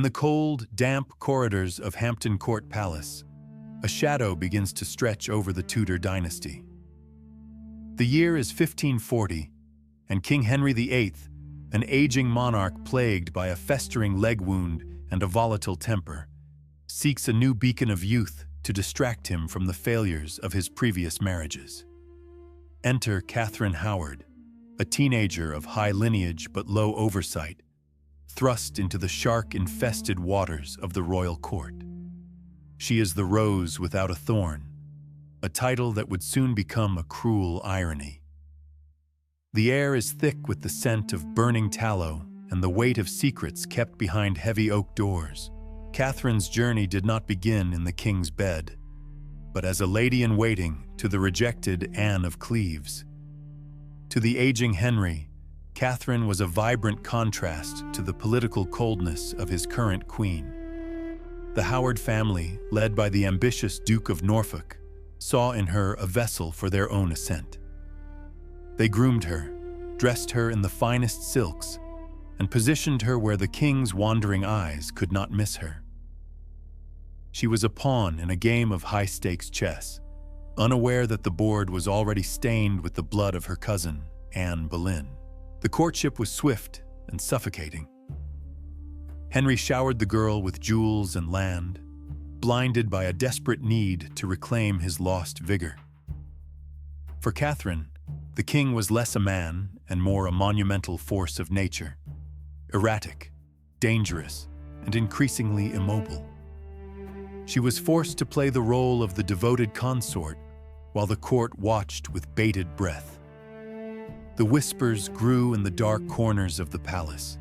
the cold, damp corridors of Hampton Court Palace, a shadow begins to stretch over the Tudor dynasty. The year is 1540, and King Henry VIII, an aging monarch plagued by a festering leg wound and a volatile temper, seeks a new beacon of youth to distract him from the failures of his previous marriages. Enter Catherine Howard, a teenager of high lineage but low oversight, thrust into the shark-infested waters of the royal court. She is the rose without a thorn, a title that would soon become a cruel irony. The air is thick with the scent of burning tallow and the weight of secrets kept behind heavy oak doors. Catherine's journey did not begin in the king's bed, but as a lady-in-waiting to the rejected Anne of Cleves. To the aging Henry, Catherine was a vibrant contrast to the political coldness of his current queen. The Howard family, led by the ambitious Duke of Norfolk, saw in her a vessel for their own ascent. They groomed her, dressed her in the finest silks, and positioned her where the king's wandering eyes could not miss her. She was a pawn in a game of high-stakes chess, unaware that the board was already stained with the blood of her cousin, Anne Boleyn. The courtship was swift and suffocating. Henry showered the girl with jewels and land, blinded by a desperate need to reclaim his lost vigor. For Catherine, the king was less a man and more a monumental force of nature, erratic, dangerous, and increasingly immobile. She was forced to play the role of the devoted consort while the court watched with bated breath. The whispers grew in the dark corners of the palace.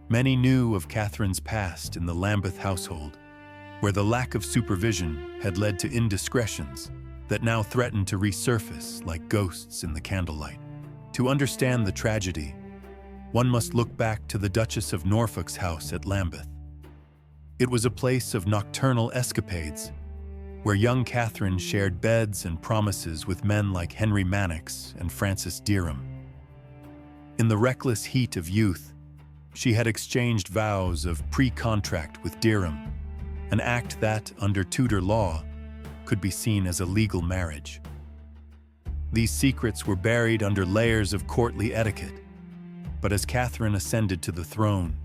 Many knew of Catherine's past in the Lambeth household, where the lack of supervision had led to indiscretions that now threatened to resurface like ghosts in the candlelight. To understand the tragedy, one must look back to the Duchess of Norfolk's house at Lambeth. It was a place of nocturnal escapades, where young Catherine shared beds and promises with men like Henry Manox and Francis Derham. In the reckless heat of youth, she had exchanged vows of pre-contract with Derham, an act that, under Tudor law, could be seen as a legal marriage. These secrets were buried under layers of courtly etiquette, but as Catherine ascended to the throne,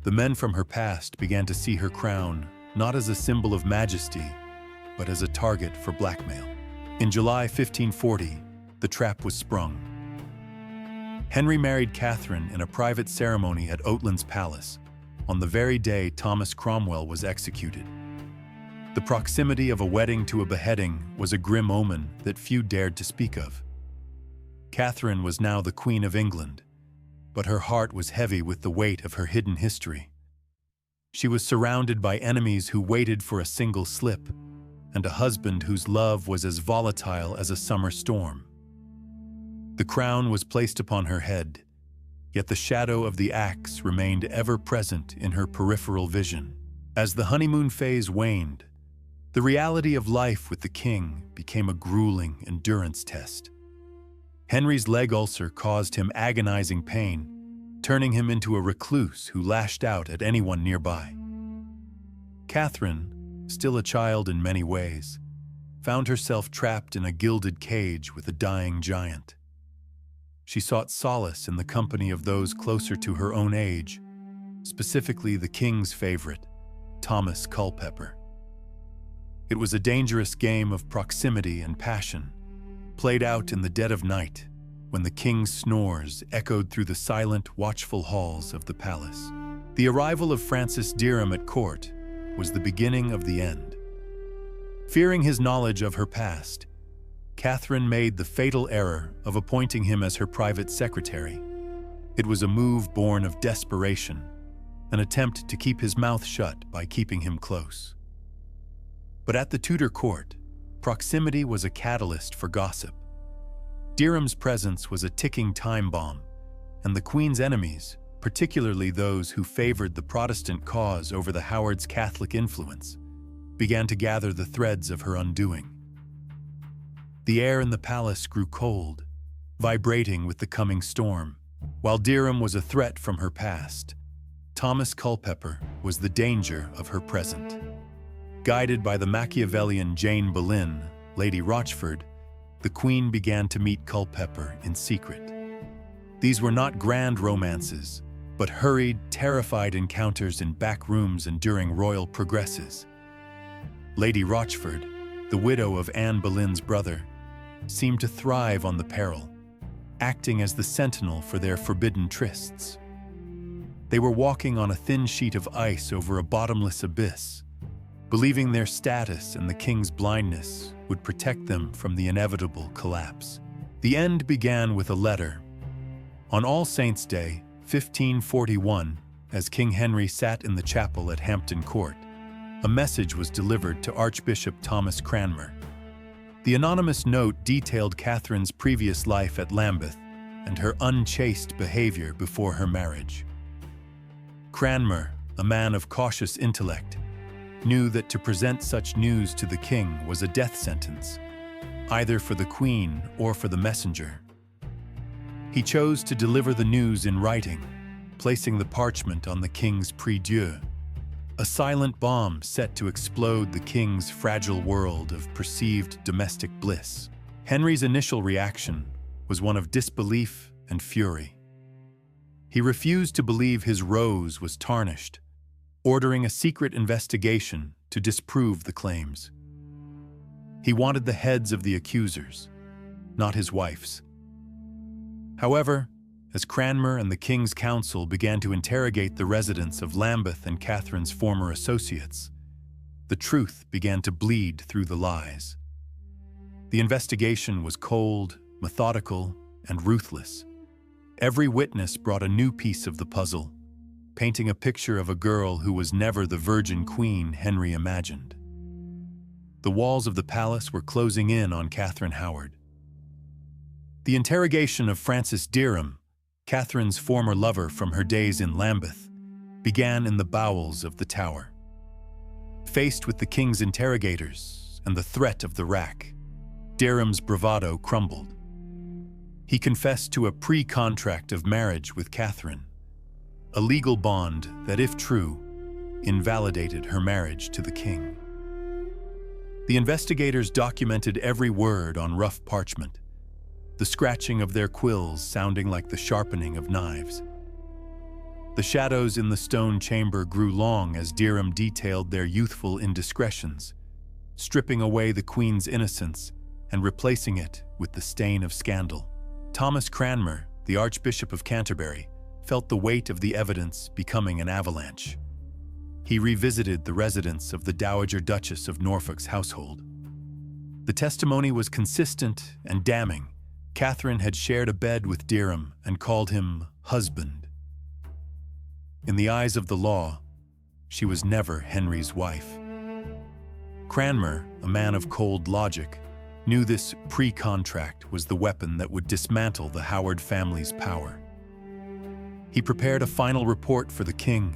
the men from her past began to see her crown not as a symbol of majesty, but as a target for blackmail. In July 1540, the trap was sprung. Henry married Catherine in a private ceremony at Oatlands Palace, on the very day Thomas Cromwell was executed. The proximity of a wedding to a beheading was a grim omen that few dared to speak of. Catherine was now the Queen of England, but her heart was heavy with the weight of her hidden history. She was surrounded by enemies who waited for a single slip, and a husband whose love was as volatile as a summer storm. The crown was placed upon her head, yet the shadow of the axe remained ever present in her peripheral vision. As the honeymoon phase waned, the reality of life with the king became a grueling endurance test. Henry's leg ulcer caused him agonizing pain, turning him into a recluse who lashed out at anyone nearby. Catherine, still a child in many ways, found herself trapped in a gilded cage with a dying giant. She sought solace in the company of those closer to her own age, specifically the king's favorite, Thomas Culpeper. It was a dangerous game of proximity and passion, played out in the dead of night when the king's snores echoed through the silent, watchful halls of the palace. The arrival of Francis Derham at court was the beginning of the end. Fearing his knowledge of her past, Catherine made the fatal error of appointing him as her private secretary. It was a move born of desperation, an attempt to keep his mouth shut by keeping him close. But at the Tudor court, proximity was a catalyst for gossip. Derham's presence was a ticking time bomb, and the Queen's enemies, particularly those who favored the Protestant cause over the Howards' Catholic influence, began to gather the threads of her undoing. The air in the palace grew cold, vibrating with the coming storm. While Derham was a threat from her past, Thomas Culpeper was the danger of her present. Guided by the Machiavellian Jane Boleyn, Lady Rochford, the Queen began to meet Culpeper in secret. These were not grand romances, but hurried, terrified encounters in back rooms and during royal progresses. Lady Rochford, the widow of Anne Boleyn's brother, seemed to thrive on the peril, acting as the sentinel for their forbidden trysts. They were walking on a thin sheet of ice over a bottomless abyss, believing their status and the king's blindness would protect them from the inevitable collapse. The end began with a letter. On All Saints' Day, 1541, as King Henry sat in the chapel at Hampton Court, a message was delivered to Archbishop Thomas Cranmer. The anonymous note detailed Catherine's previous life at Lambeth and her unchaste behavior before her marriage. Cranmer, a man of cautious intellect, knew that to present such news to the king was a death sentence, either for the Queen or for the messenger. He chose to deliver the news in writing, placing the parchment on the king's prie-dieu, a silent bomb set to explode the king's fragile world of perceived domestic bliss. Henry's initial reaction was one of disbelief and fury. He refused to believe his rose was tarnished, ordering a secret investigation to disprove the claims. He wanted the heads of the accusers, not his wife's. However, as Cranmer and the King's Council began to interrogate the residents of Lambeth and Catherine's former associates, the truth began to bleed through the lies. The investigation was cold, methodical, and ruthless. Every witness brought a new piece of the puzzle, painting a picture of a girl who was never the Virgin Queen Henry imagined. The walls of the palace were closing in on Catherine Howard. The interrogation of Francis Derham, Catherine's former lover from her days in Lambeth, began in the bowels of the Tower. Faced with the king's interrogators and the threat of the rack, Derham's bravado crumbled. He confessed to a pre-contract of marriage with Catherine, a legal bond that, if true, invalidated her marriage to the king. The investigators documented every word on rough parchment, the scratching of their quills sounding like the sharpening of knives. The shadows in the stone chamber grew long as Derham detailed their youthful indiscretions, stripping away the Queen's innocence and replacing it with the stain of scandal. Thomas Cranmer, the Archbishop of Canterbury, felt the weight of the evidence becoming an avalanche. He revisited the residence of the Dowager Duchess of Norfolk's household. The testimony was consistent and damning. Catherine had shared a bed with Derham and called him husband. In the eyes of the law, she was never Henry's wife. Cranmer, a man of cold logic, knew this pre-contract was the weapon that would dismantle the Howard family's power. He prepared a final report for the king,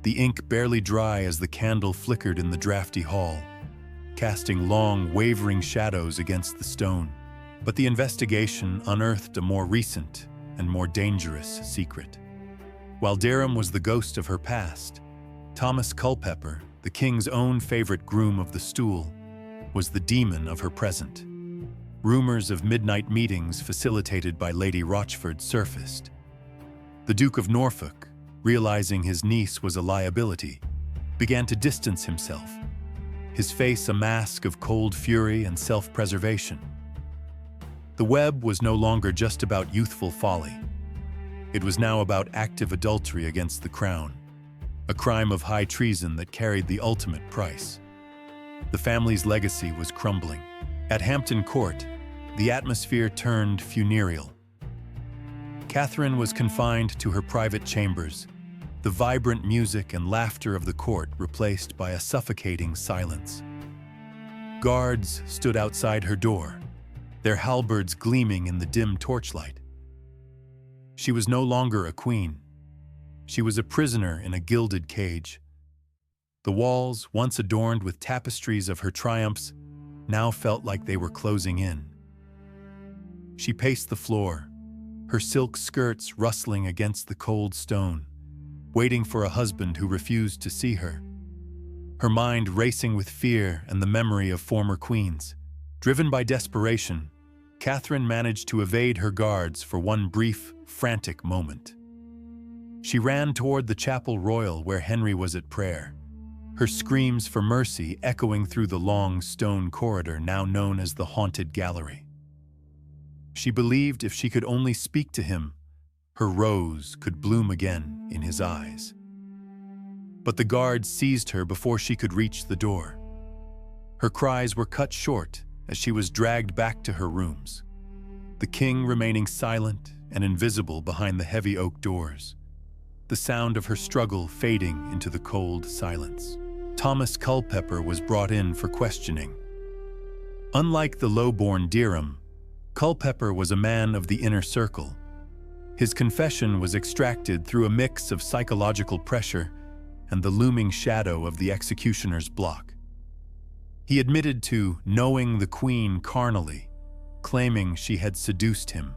the ink barely dry as the candle flickered in the drafty hall, casting long, wavering shadows against the stone. But the investigation unearthed a more recent and more dangerous secret. While Derham was the ghost of her past, Thomas Culpeper, the king's own favorite groom of the stool, was the demon of her present. Rumors of midnight meetings facilitated by Lady Rochford surfaced. The Duke of Norfolk, realizing his niece was a liability, began to distance himself, his face a mask of cold fury and self-preservation. The web was no longer just about youthful folly. It was now about active adultery against the crown, a crime of high treason that carried the ultimate price. The family's legacy was crumbling. At Hampton Court, the atmosphere turned funereal. Catherine was confined to her private chambers, the vibrant music and laughter of the court replaced by a suffocating silence. Guards stood outside her door, their halberds gleaming in the dim torchlight. She was no longer a queen. She was a prisoner in a gilded cage. The walls, once adorned with tapestries of her triumphs, now felt like they were closing in. She paced the floor, her silk skirts rustling against the cold stone, waiting for a husband who refused to see her. Her mind racing with fear and the memory of former queens. Driven by desperation, Catherine managed to evade her guards for one brief, frantic moment. She ran toward the chapel royal where Henry was at prayer, her screams for mercy echoing through the long stone corridor now known as the Haunted Gallery. She believed if she could only speak to him, her rose could bloom again in his eyes. But the guards seized her before she could reach the door. Her cries were cut short as she was dragged back to her rooms, the king remaining silent and invisible behind the heavy oak doors, the sound of her struggle fading into the cold silence. Thomas Culpeper was brought in for questioning. Unlike the low-born Derham, Culpeper was a man of the inner circle. His confession was extracted through a mix of psychological pressure and the looming shadow of the executioner's block. He admitted to knowing the queen carnally, claiming she had seduced him.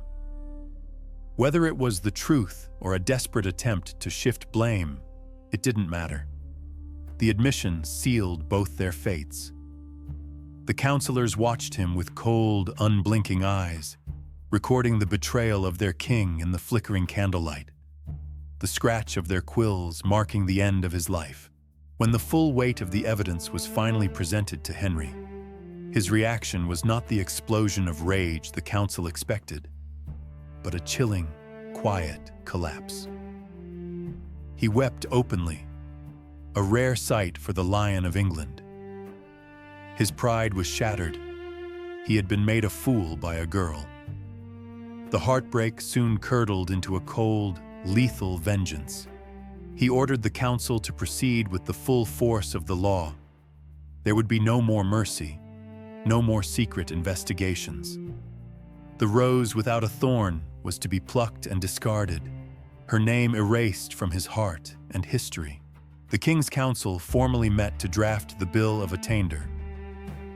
Whether it was the truth or a desperate attempt to shift blame, it didn't matter. The admission sealed both their fates. The counselors watched him with cold, unblinking eyes, recording the betrayal of their king in the flickering candlelight, the scratch of their quills marking the end of his life. When the full weight of the evidence was finally presented to Henry, his reaction was not the explosion of rage the council expected, but a chilling, quiet collapse. He wept openly, a rare sight for the Lion of England. His pride was shattered. He had been made a fool by a girl. The heartbreak soon curdled into a cold, lethal vengeance. He ordered the council to proceed with the full force of the law. There would be no more mercy, no more secret investigations. The rose without a thorn was to be plucked and discarded, her name erased from his heart and history. The King's Council formally met to draft the Bill of Attainder.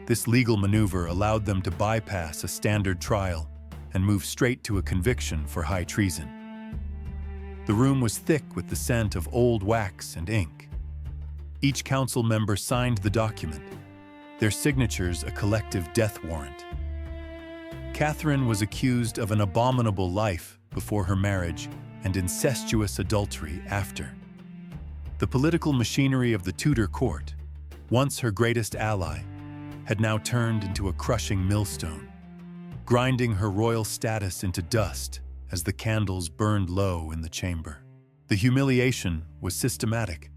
This legal maneuver allowed them to bypass a standard trial and move straight to a conviction for high treason. The room was thick with the scent of old wax and ink. Each council member signed the document, their signatures a collective death warrant. Catherine was accused of an abominable life before her marriage and incestuous adultery after. The political machinery of the Tudor court, once her greatest ally, had now turned into a crushing millstone, grinding her royal status into dust as the candles burned low in the chamber. The humiliation was systematic.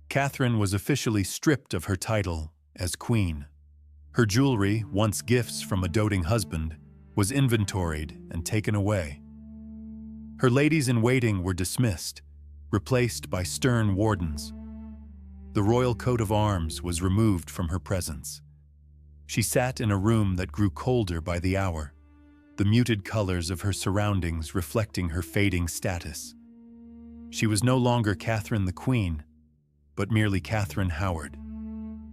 Catherine was officially stripped of her title as queen. Her jewelry, once gifts from a doting husband, was inventoried and taken away. Her ladies-in-waiting were dismissed, replaced by stern wardens. The royal coat of arms was removed from her presence. She sat in a room that grew colder by the hour, the muted colors of her surroundings reflecting her fading status. She was no longer Catherine the Queen, but merely Catherine Howard,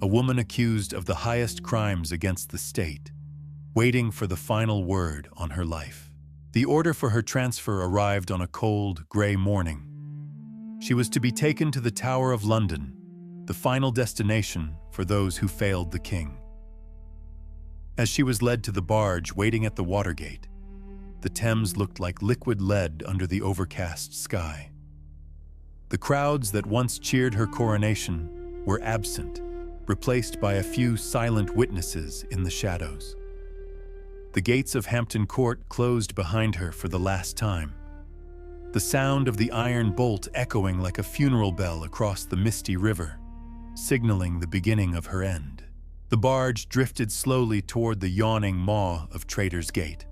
a woman accused of the highest crimes against the state, waiting for the final word on her life. The order for her transfer arrived on a cold, gray morning. She was to be taken to the Tower of London, the final destination for those who failed the king. As she was led to the barge waiting at the Watergate, the Thames looked like liquid lead under the overcast sky. The crowds that once cheered her coronation were absent, replaced by a few silent witnesses in the shadows. The gates of Hampton Court closed behind her for the last time, the sound of the iron bolt echoing like a funeral bell across the misty river, signaling the beginning of her end. The barge drifted slowly toward the yawning maw of Traitor's Gate.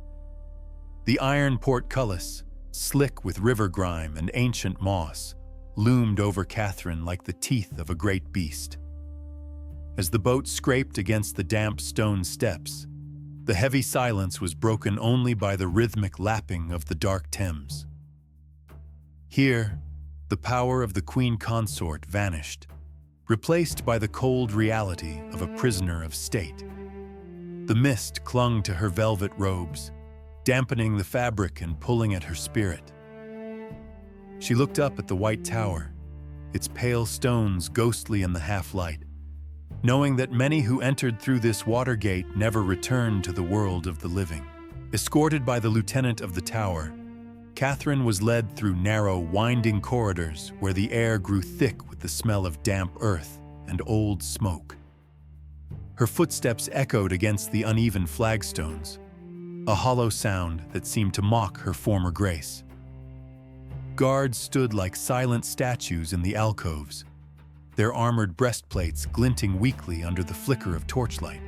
The iron portcullis, slick with river grime and ancient moss, loomed over Catherine like the teeth of a great beast. As the boat scraped against the damp stone steps, the heavy silence was broken only by the rhythmic lapping of the dark Thames. Here, the power of the Queen Consort vanished, replaced by the cold reality of a prisoner of state. The mist clung to her velvet robes, dampening the fabric and pulling at her spirit. She looked up at the white tower, its pale stones ghostly in the half-light, knowing that many who entered through this water gate never returned to the world of the living. Escorted by the lieutenant of the tower, Catherine was led through narrow, winding corridors where the air grew thick with the smell of damp earth and old smoke. Her footsteps echoed against the uneven flagstones, a hollow sound that seemed to mock her former grace. Guards stood like silent statues in the alcoves, their armored breastplates glinting weakly under the flicker of torchlight.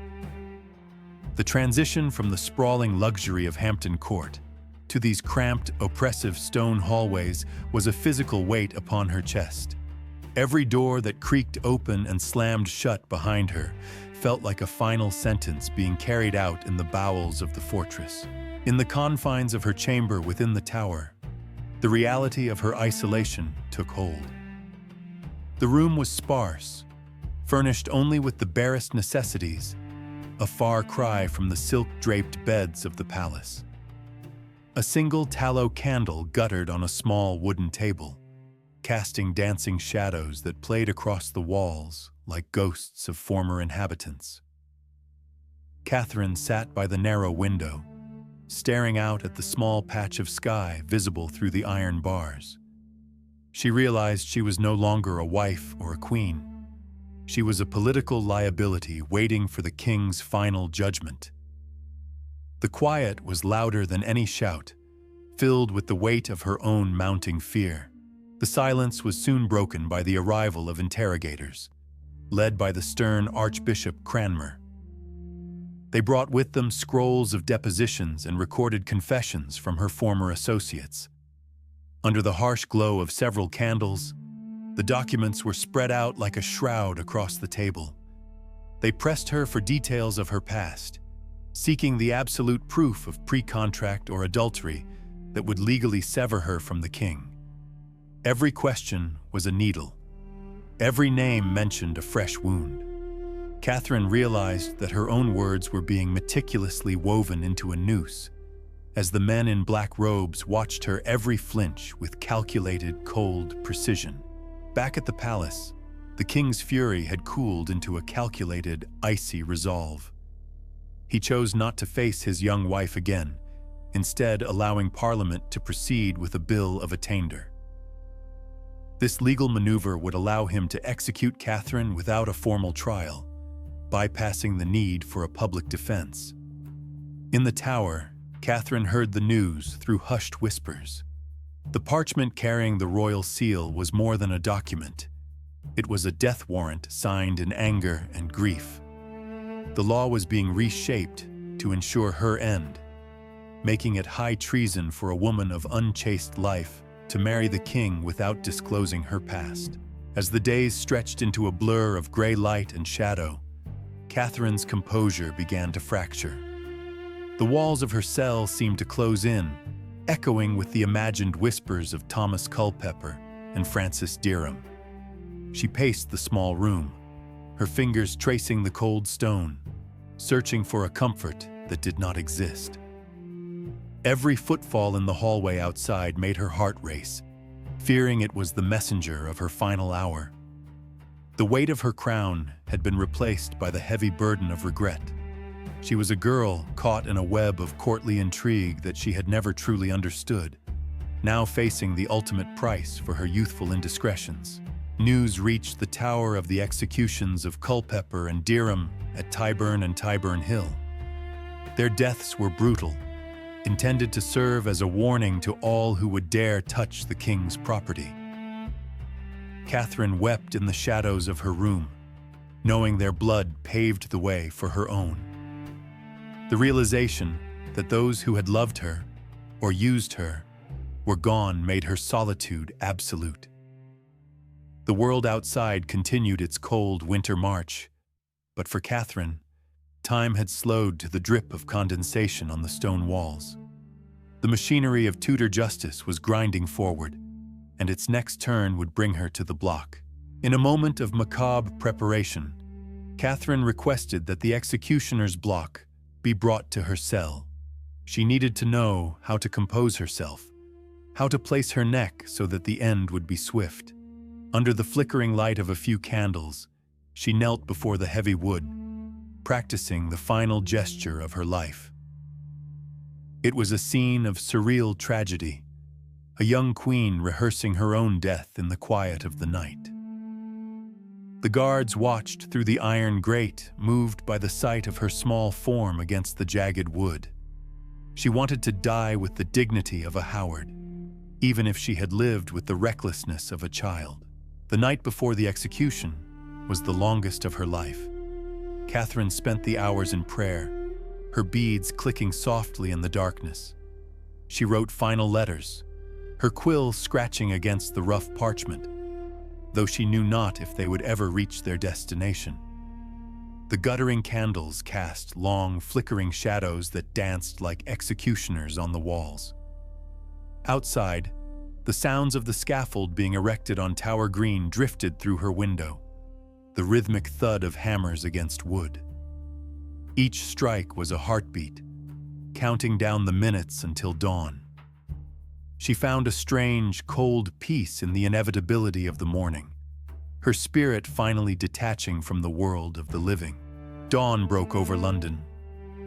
The transition from the sprawling luxury of Hampton Court to these cramped, oppressive stone hallways was a physical weight upon her chest. Every door that creaked open and slammed shut behind her felt like a final sentence being carried out in the bowels of the fortress. In the confines of her chamber within the tower, the reality of her isolation took hold. The room was sparse, furnished only with the barest necessities, a far cry from the silk-draped beds of the palace. A single tallow candle guttered on a small wooden table, casting dancing shadows that played across the walls like ghosts of former inhabitants. Catherine sat by the narrow window, staring out at the small patch of sky visible through the iron bars. She realized she was no longer a wife or a queen. She was a political liability waiting for the king's final judgment. The quiet was louder than any shout, filled with the weight of her own mounting fear. The silence was soon broken by the arrival of interrogators, led by the stern Archbishop Cranmer. They brought with them scrolls of depositions and recorded confessions from her former associates. Under the harsh glow of several candles, the documents were spread out like a shroud across the table. They pressed her for details of her past, seeking the absolute proof of pre-contract or adultery that would legally sever her from the king. Every question was a needle. Every name mentioned a fresh wound. Catherine realized that her own words were being meticulously woven into a noose, as the men in black robes watched her every flinch with calculated, cold precision. Back at the palace, the king's fury had cooled into a calculated, icy resolve. He chose not to face his young wife again, instead allowing Parliament to proceed with a bill of attainder. This legal maneuver would allow him to execute Catherine without a formal trial, bypassing the need for a public defense. In the tower, Catherine heard the news through hushed whispers. The parchment carrying the royal seal was more than a document. It was a death warrant signed in anger and grief. The law was being reshaped to ensure her end, making it high treason for a woman of unchaste life to marry the king without disclosing her past. As the days stretched into a blur of gray light and shadow, Catherine's composure began to fracture. The walls of her cell seemed to close in, echoing with the imagined whispers of Thomas Culpeper and Francis Derham. She paced the small room, her fingers tracing the cold stone, searching for a comfort that did not exist. Every footfall in the hallway outside made her heart race, fearing it was the messenger of her final hour. The weight of her crown had been replaced by the heavy burden of regret. She was a girl caught in a web of courtly intrigue that she had never truly understood, now facing the ultimate price for her youthful indiscretions. News reached the tower of the executions of Culpeper and Derham at Tyburn and Tyburn Hill. Their deaths were brutal, intended to serve as a warning to all who would dare touch the king's property. Catherine wept in the shadows of her room, knowing their blood paved the way for her own. The realization that those who had loved her or used her were gone made her solitude absolute. The world outside continued its cold winter march, but for Catherine, time had slowed to the drip of condensation on the stone walls. The machinery of Tudor justice was grinding forward, and its next turn would bring her to the block. In a moment of macabre preparation, Catherine requested that the executioner's block be brought to her cell. She needed to know how to compose herself, how to place her neck so that the end would be swift. Under the flickering light of a few candles, she knelt before the heavy wood, practicing the final gesture of her life. It was a scene of surreal tragedy, a young queen rehearsing her own death in the quiet of the night. The guards watched through the iron grate, moved by the sight of her small form against the jagged wood. She wanted to die with the dignity of a Howard, even if she had lived with the recklessness of a child. The night before the execution was the longest of her life. Catherine spent the hours in prayer, her beads clicking softly in the darkness. She wrote final letters, her quill scratching against the rough parchment, though she knew not if they would ever reach their destination. The guttering candles cast long, flickering shadows that danced like executioners on the walls. Outside, the sounds of the scaffold being erected on Tower Green drifted through her window, the rhythmic thud of hammers against wood. Each strike was a heartbeat, counting down the minutes until dawn. She found a strange, cold peace in the inevitability of the morning, her spirit finally detaching from the world of the living. Dawn broke over London,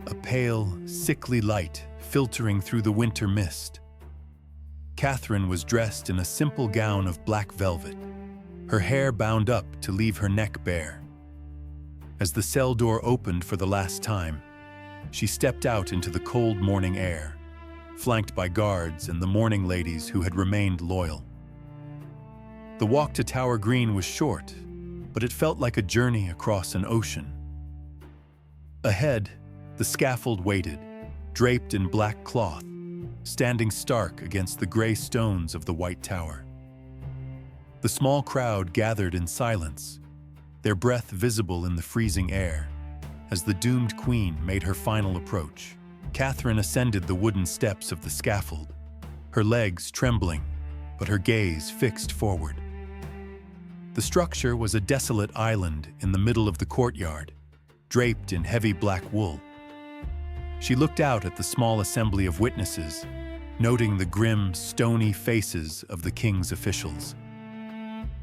a pale, sickly light filtering through the winter mist. Catherine was dressed in a simple gown of black velvet, her hair bound up to leave her neck bare. As the cell door opened for the last time, she stepped out into the cold morning air, flanked by guards and the mourning ladies who had remained loyal. The walk to Tower Green was short, but it felt like a journey across an ocean. Ahead, the scaffold waited, draped in black cloth, standing stark against the gray stones of the White Tower. The small crowd gathered in silence, their breath visible in the freezing air, as the doomed queen made her final approach. Catherine ascended the wooden steps of the scaffold, her legs trembling, but her gaze fixed forward. The structure was a desolate island in the middle of the courtyard, draped in heavy black wool. She looked out at the small assembly of witnesses, noting the grim, stony faces of the king's officials.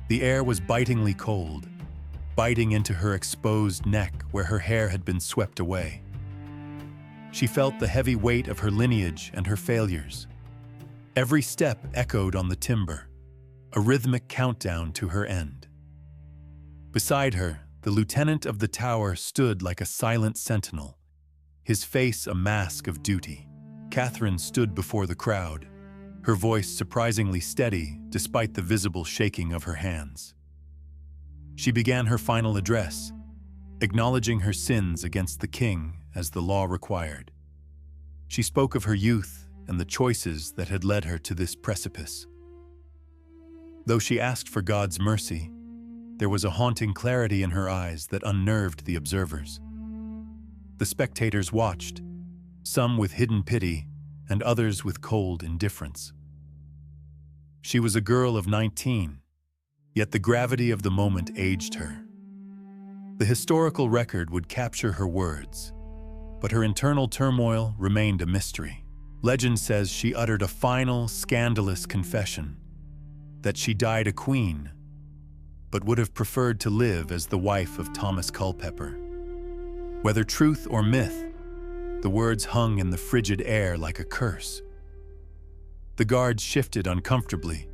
The air was bitingly cold, biting into her exposed neck where her hair had been swept away. She felt the heavy weight of her lineage and her failures. Every step echoed on the timber, a rhythmic countdown to her end. Beside her, the lieutenant of the tower stood like a silent sentinel, his face a mask of duty. Catherine stood before the crowd, her voice surprisingly steady despite the visible shaking of her hands. She began her final address, acknowledging her sins against the king as the law required. She spoke of her youth and the choices that had led her to this precipice. Though she asked for God's mercy, there was a haunting clarity in her eyes that unnerved the observers. The spectators watched, some with hidden pity and others with cold indifference. She was a girl of 19, yet the gravity of the moment aged her. The historical record would capture her words, but her internal turmoil remained a mystery. Legend says she uttered a final, scandalous confession, that she died a queen, but would have preferred to live as the wife of Thomas Culpeper. Whether truth or myth, the words hung in the frigid air like a curse. The guards shifted uncomfortably,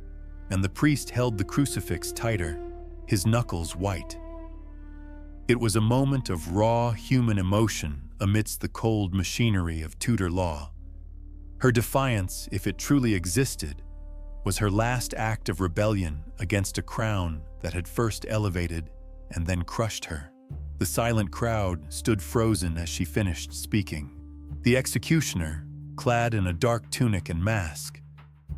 and the priest held the crucifix tighter, his knuckles white. It was a moment of raw human emotion amidst the cold machinery of Tudor law. Her defiance, if it truly existed, was her last act of rebellion against a crown that had first elevated and then crushed her. The silent crowd stood frozen as she finished speaking. The executioner, clad in a dark tunic and mask,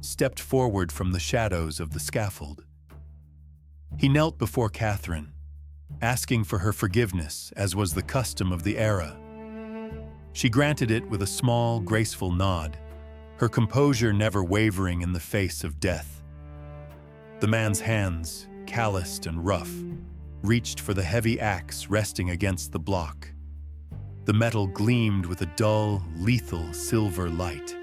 stepped forward from the shadows of the scaffold. He knelt before Catherine, asking for her forgiveness as was the custom of the era. She granted it with a small, graceful nod, her composure never wavering in the face of death. The man's hands, calloused and rough, reached for the heavy axe resting against the block. The metal gleamed with a dull, lethal silver light.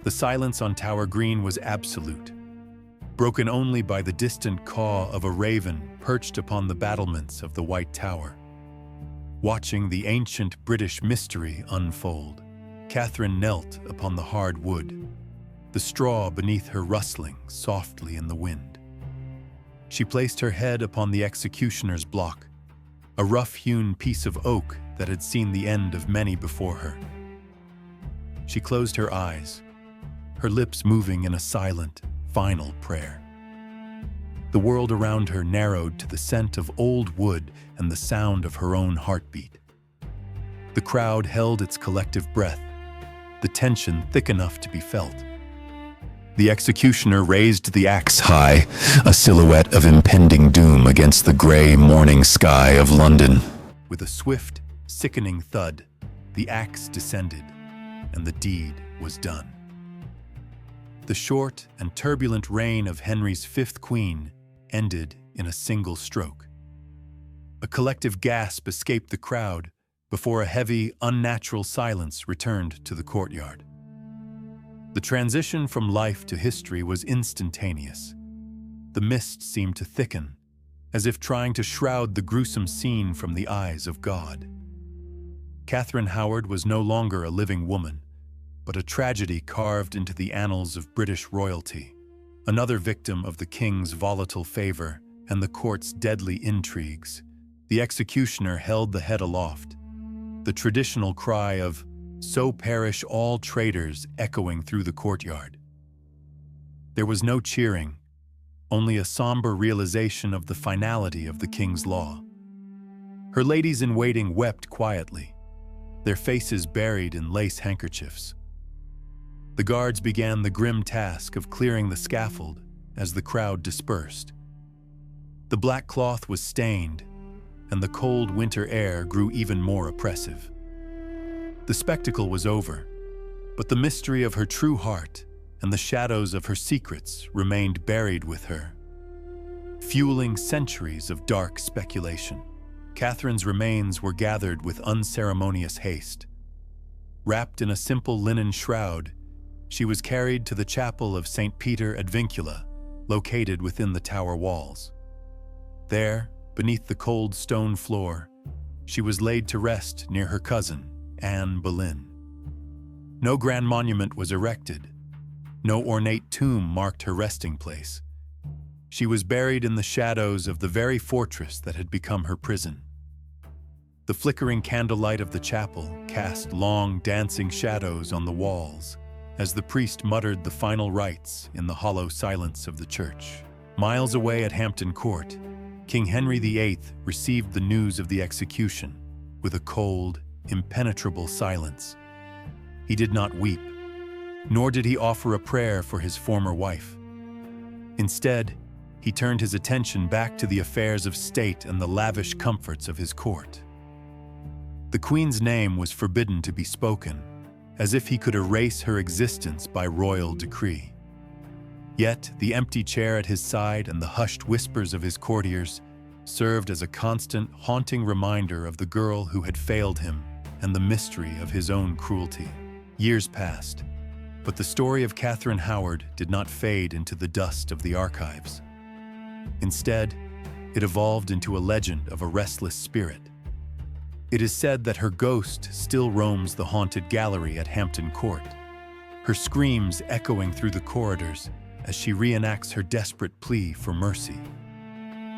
The silence on Tower Green was absolute, broken only by the distant caw of a raven perched upon the battlements of the White Tower. Watching the ancient British mystery unfold, Catherine knelt upon the hard wood, the straw beneath her rustling softly in the wind. She placed her head upon the executioner's block, a rough-hewn piece of oak that had seen the end of many before her. She closed her eyes, her lips moving in a silent, final prayer. The world around her narrowed to the scent of old wood and the sound of her own heartbeat. The crowd held its collective breath, the tension thick enough to be felt. The executioner raised the axe high, a silhouette of impending doom against the gray morning sky of London. With a swift, sickening thud, the axe descended, and the deed was done. The short and turbulent reign of Henry's fifth queen ended in a single stroke. A collective gasp escaped the crowd before a heavy, unnatural silence returned to the courtyard. The transition from life to history was instantaneous. The mist seemed to thicken, as if trying to shroud the gruesome scene from the eyes of God. Catherine Howard was no longer a living woman, but a tragedy carved into the annals of British royalty, another victim of the king's volatile favor and the court's deadly intrigues. The executioner held the head aloft, the traditional cry of "So perish all traitors" echoing through the courtyard. There was no cheering, only a somber realization of the finality of the king's law. Her ladies-in-waiting wept quietly, their faces buried in lace handkerchiefs. The guards began the grim task of clearing the scaffold as the crowd dispersed. The black cloth was stained, and the cold winter air grew even more oppressive. The spectacle was over, but the mystery of her true heart and the shadows of her secrets remained buried with her, fueling centuries of dark speculation. Catherine's remains were gathered with unceremonious haste. Wrapped in a simple linen shroud, she was carried to the chapel of St. Peter ad Vincula, located within the tower walls. There, beneath the cold stone floor, she was laid to rest near her cousin, Anne Boleyn. No grand monument was erected. No ornate tomb marked her resting place. She was buried in the shadows of the very fortress that had become her prison. The flickering candlelight of the chapel cast long, dancing shadows on the walls as the priest muttered the final rites in the hollow silence of the church. Miles away at Hampton Court, King Henry VIII received the news of the execution with a cold, impenetrable silence. He did not weep, nor did he offer a prayer for his former wife. Instead, he turned his attention back to the affairs of state and the lavish comforts of his court. The Queen's name was forbidden to be spoken, as if he could erase her existence by royal decree. Yet, the empty chair at his side and the hushed whispers of his courtiers served as a constant, haunting reminder of the girl who had failed him and the mystery of his own cruelty. Years passed, but the story of Catherine Howard did not fade into the dust of the archives. Instead, it evolved into a legend of a restless spirit. It is said that her ghost still roams the haunted gallery at Hampton Court, her screams echoing through the corridors as she reenacts her desperate plea for mercy.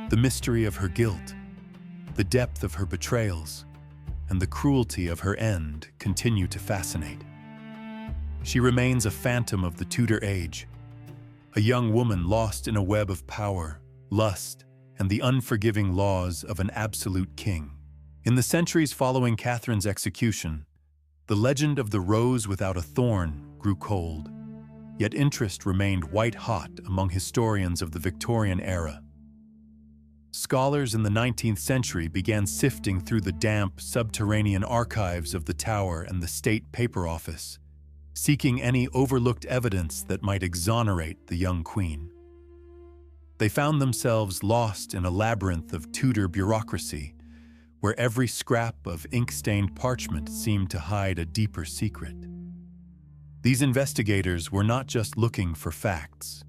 The mystery of her guilt, the depth of her betrayals, and the cruelty of her end continue to fascinate. She remains a phantom of the Tudor age, a young woman lost in a web of power, lust, and the unforgiving laws of an absolute king. In the centuries following Catherine's execution, the legend of the rose without a thorn grew cold, yet interest remained white-hot among historians of the Victorian era. Scholars in the 19th century began sifting through the damp, subterranean archives of the Tower and the State Paper Office, seeking any overlooked evidence that might exonerate the young queen. They found themselves lost in a labyrinth of Tudor bureaucracy, where every scrap of ink-stained parchment seemed to hide a deeper secret. These investigators were not just looking for facts.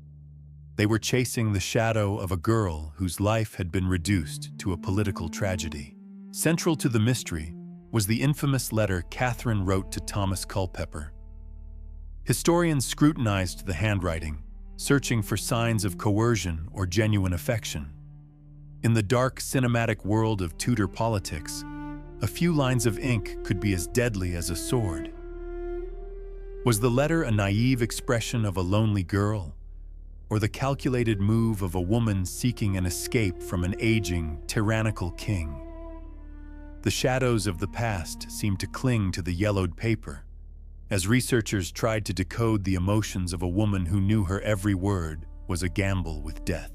They were chasing the shadow of a girl whose life had been reduced to a political tragedy. Central to the mystery was the infamous letter Catherine wrote to Thomas Culpeper. Historians scrutinized the handwriting, searching for signs of coercion or genuine affection. In the dark cinematic world of Tudor politics, a few lines of ink could be as deadly as a sword. Was the letter a naive expression of a lonely girl, or the calculated move of a woman seeking an escape from an aging, tyrannical king? The shadows of the past seemed to cling to the yellowed paper, as researchers tried to decode the emotions of a woman who knew her every word was a gamble with death.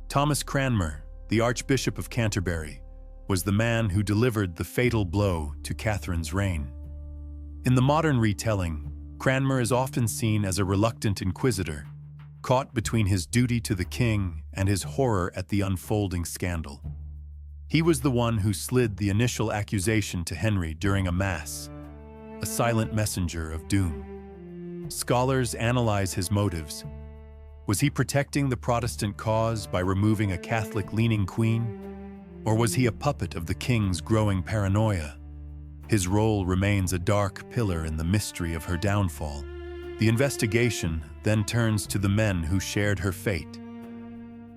Thomas Cranmer, the Archbishop of Canterbury, was the man who delivered the fatal blow to Catherine's reign. In the modern retelling, Cranmer is often seen as a reluctant inquisitor, caught between his duty to the king and his horror at the unfolding scandal. He was the one who slid the initial accusation to Henry during a mass, a silent messenger of doom. Scholars analyze his motives. Was he protecting the Protestant cause by removing a Catholic-leaning queen? Or was he a puppet of the king's growing paranoia? His role remains a dark pillar in the mystery of her downfall. The investigation then turns to the men who shared her fate: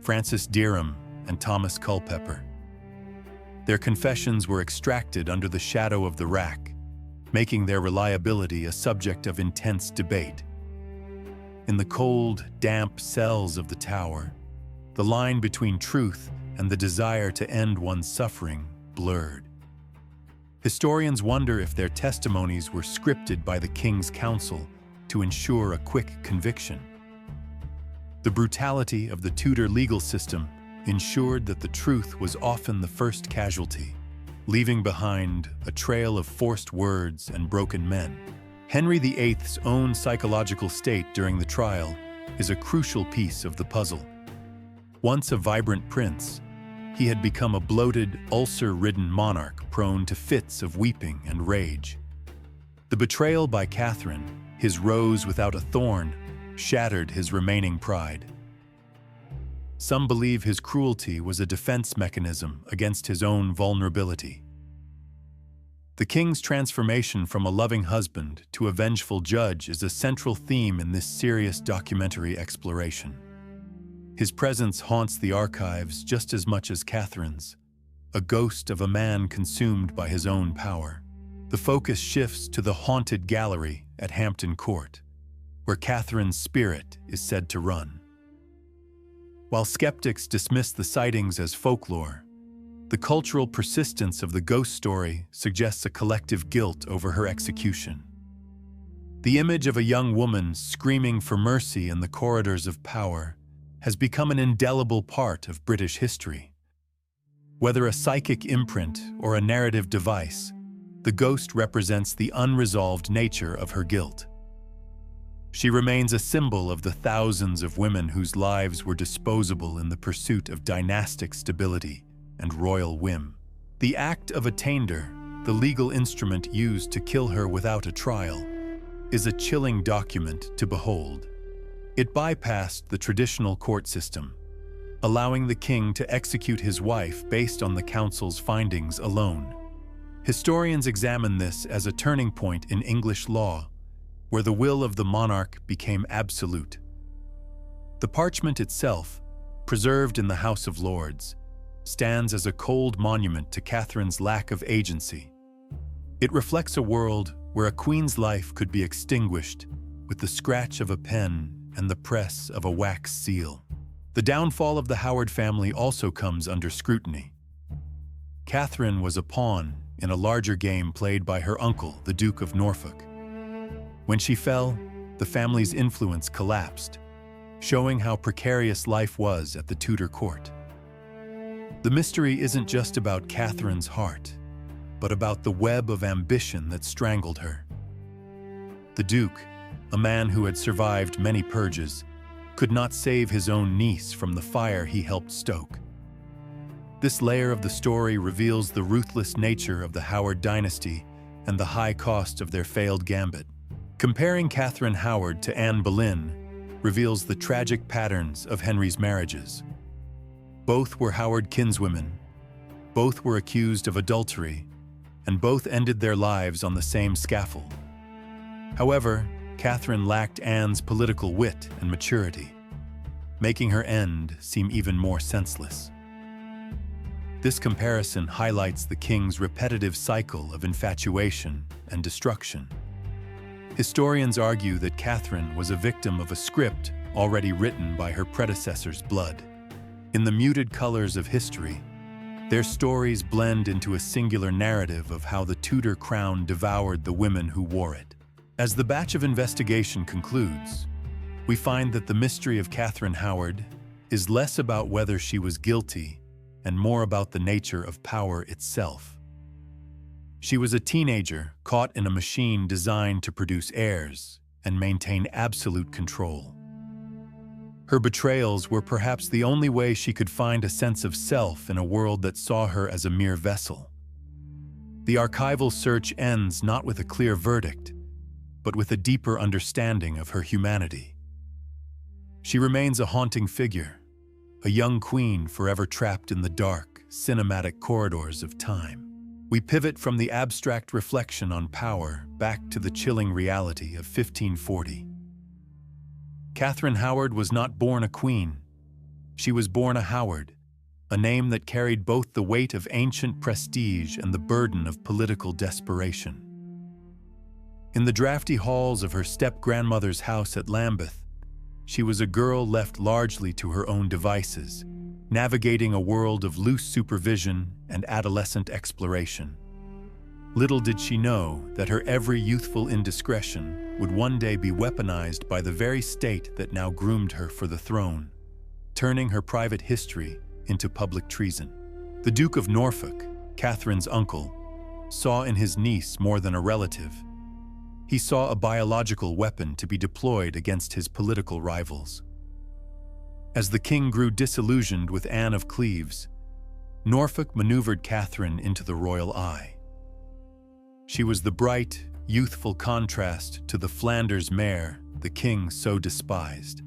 Francis Derham and Thomas Culpeper. Their confessions were extracted under the shadow of the rack, making their reliability a subject of intense debate. In the cold, damp cells of the tower, the line between truth and the desire to end one's suffering blurred. Historians wonder if their testimonies were scripted by the king's council to ensure a quick conviction. The brutality of the Tudor legal system ensured that the truth was often the first casualty, leaving behind a trail of forced words and broken men. Henry VIII's own psychological state during the trial is a crucial piece of the puzzle. Once a vibrant prince, he had become a bloated, ulcer-ridden monarch prone to fits of weeping and rage. The betrayal by Catherine, his rose without a thorn, shattered his remaining pride. Some believe his cruelty was a defense mechanism against his own vulnerability. The king's transformation from a loving husband to a vengeful judge is a central theme in this serious documentary exploration. His presence haunts the archives just as much as Catherine's, a ghost of a man consumed by his own power. The focus shifts to the haunted gallery at Hampton Court, where Catherine's spirit is said to run. While skeptics dismiss the sightings as folklore, the cultural persistence of the ghost story suggests a collective guilt over her execution. The image of a young woman screaming for mercy in the corridors of power has become an indelible part of British history. Whether a psychic imprint or a narrative device, the ghost represents the unresolved nature of her guilt. She remains a symbol of the thousands of women whose lives were disposable in the pursuit of dynastic stability and royal whim. The act of attainder, the legal instrument used to kill her without a trial, is a chilling document to behold. It bypassed the traditional court system, allowing the king to execute his wife based on the council's findings alone. Historians examine this as a turning point in English law, where the will of the monarch became absolute. The parchment itself, preserved in the House of Lords, stands as a cold monument to Catherine's lack of agency. It reflects a world where a queen's life could be extinguished with the scratch of a pen and the press of a wax seal. The downfall of the Howard family also comes under scrutiny. Catherine was a pawn in a larger game played by her uncle, the Duke of Norfolk. When she fell, the family's influence collapsed, showing how precarious life was at the Tudor court. The mystery isn't just about Catherine's heart, but about the web of ambition that strangled her. The Duke, a man who had survived many purges, could not save his own niece from the fire he helped stoke. This layer of the story reveals the ruthless nature of the Howard dynasty and the high cost of their failed gambit. Comparing Catherine Howard to Anne Boleyn reveals the tragic patterns of Henry's marriages. Both were Howard kinswomen, both were accused of adultery, and both ended their lives on the same scaffold. However, Catherine lacked Anne's political wit and maturity, making her end seem even more senseless. This comparison highlights the king's repetitive cycle of infatuation and destruction. Historians argue that Catherine was a victim of a script already written by her predecessor's blood. In the muted colors of history, their stories blend into a singular narrative of how the Tudor crown devoured the women who wore it. As the batch of investigation concludes, we find that the mystery of Catherine Howard is less about whether she was guilty and more about the nature of power itself. She was a teenager caught in a machine designed to produce heirs and maintain absolute control. Her betrayals were perhaps the only way she could find a sense of self in a world that saw her as a mere vessel. The archival search ends not with a clear verdict, but with a deeper understanding of her humanity. She remains a haunting figure, a young queen forever trapped in the dark, cinematic corridors of time. We pivot from the abstract reflection on power back to the chilling reality of 1540. Catherine Howard was not born a queen. She was born a Howard, a name that carried both the weight of ancient prestige and the burden of political desperation. In the drafty halls of her step-grandmother's house at Lambeth, she was a girl left largely to her own devices, navigating a world of loose supervision and adolescent exploration. Little did she know that her every youthful indiscretion would one day be weaponized by the very state that now groomed her for the throne, turning her private history into public treason. The Duke of Norfolk, Catherine's uncle, saw in his niece more than a relative. He saw a biological weapon to be deployed against his political rivals. As the king grew disillusioned with Anne of Cleves, Norfolk maneuvered Catherine into the royal eye. She was the bright, youthful contrast to the Flanders mare the king so despised.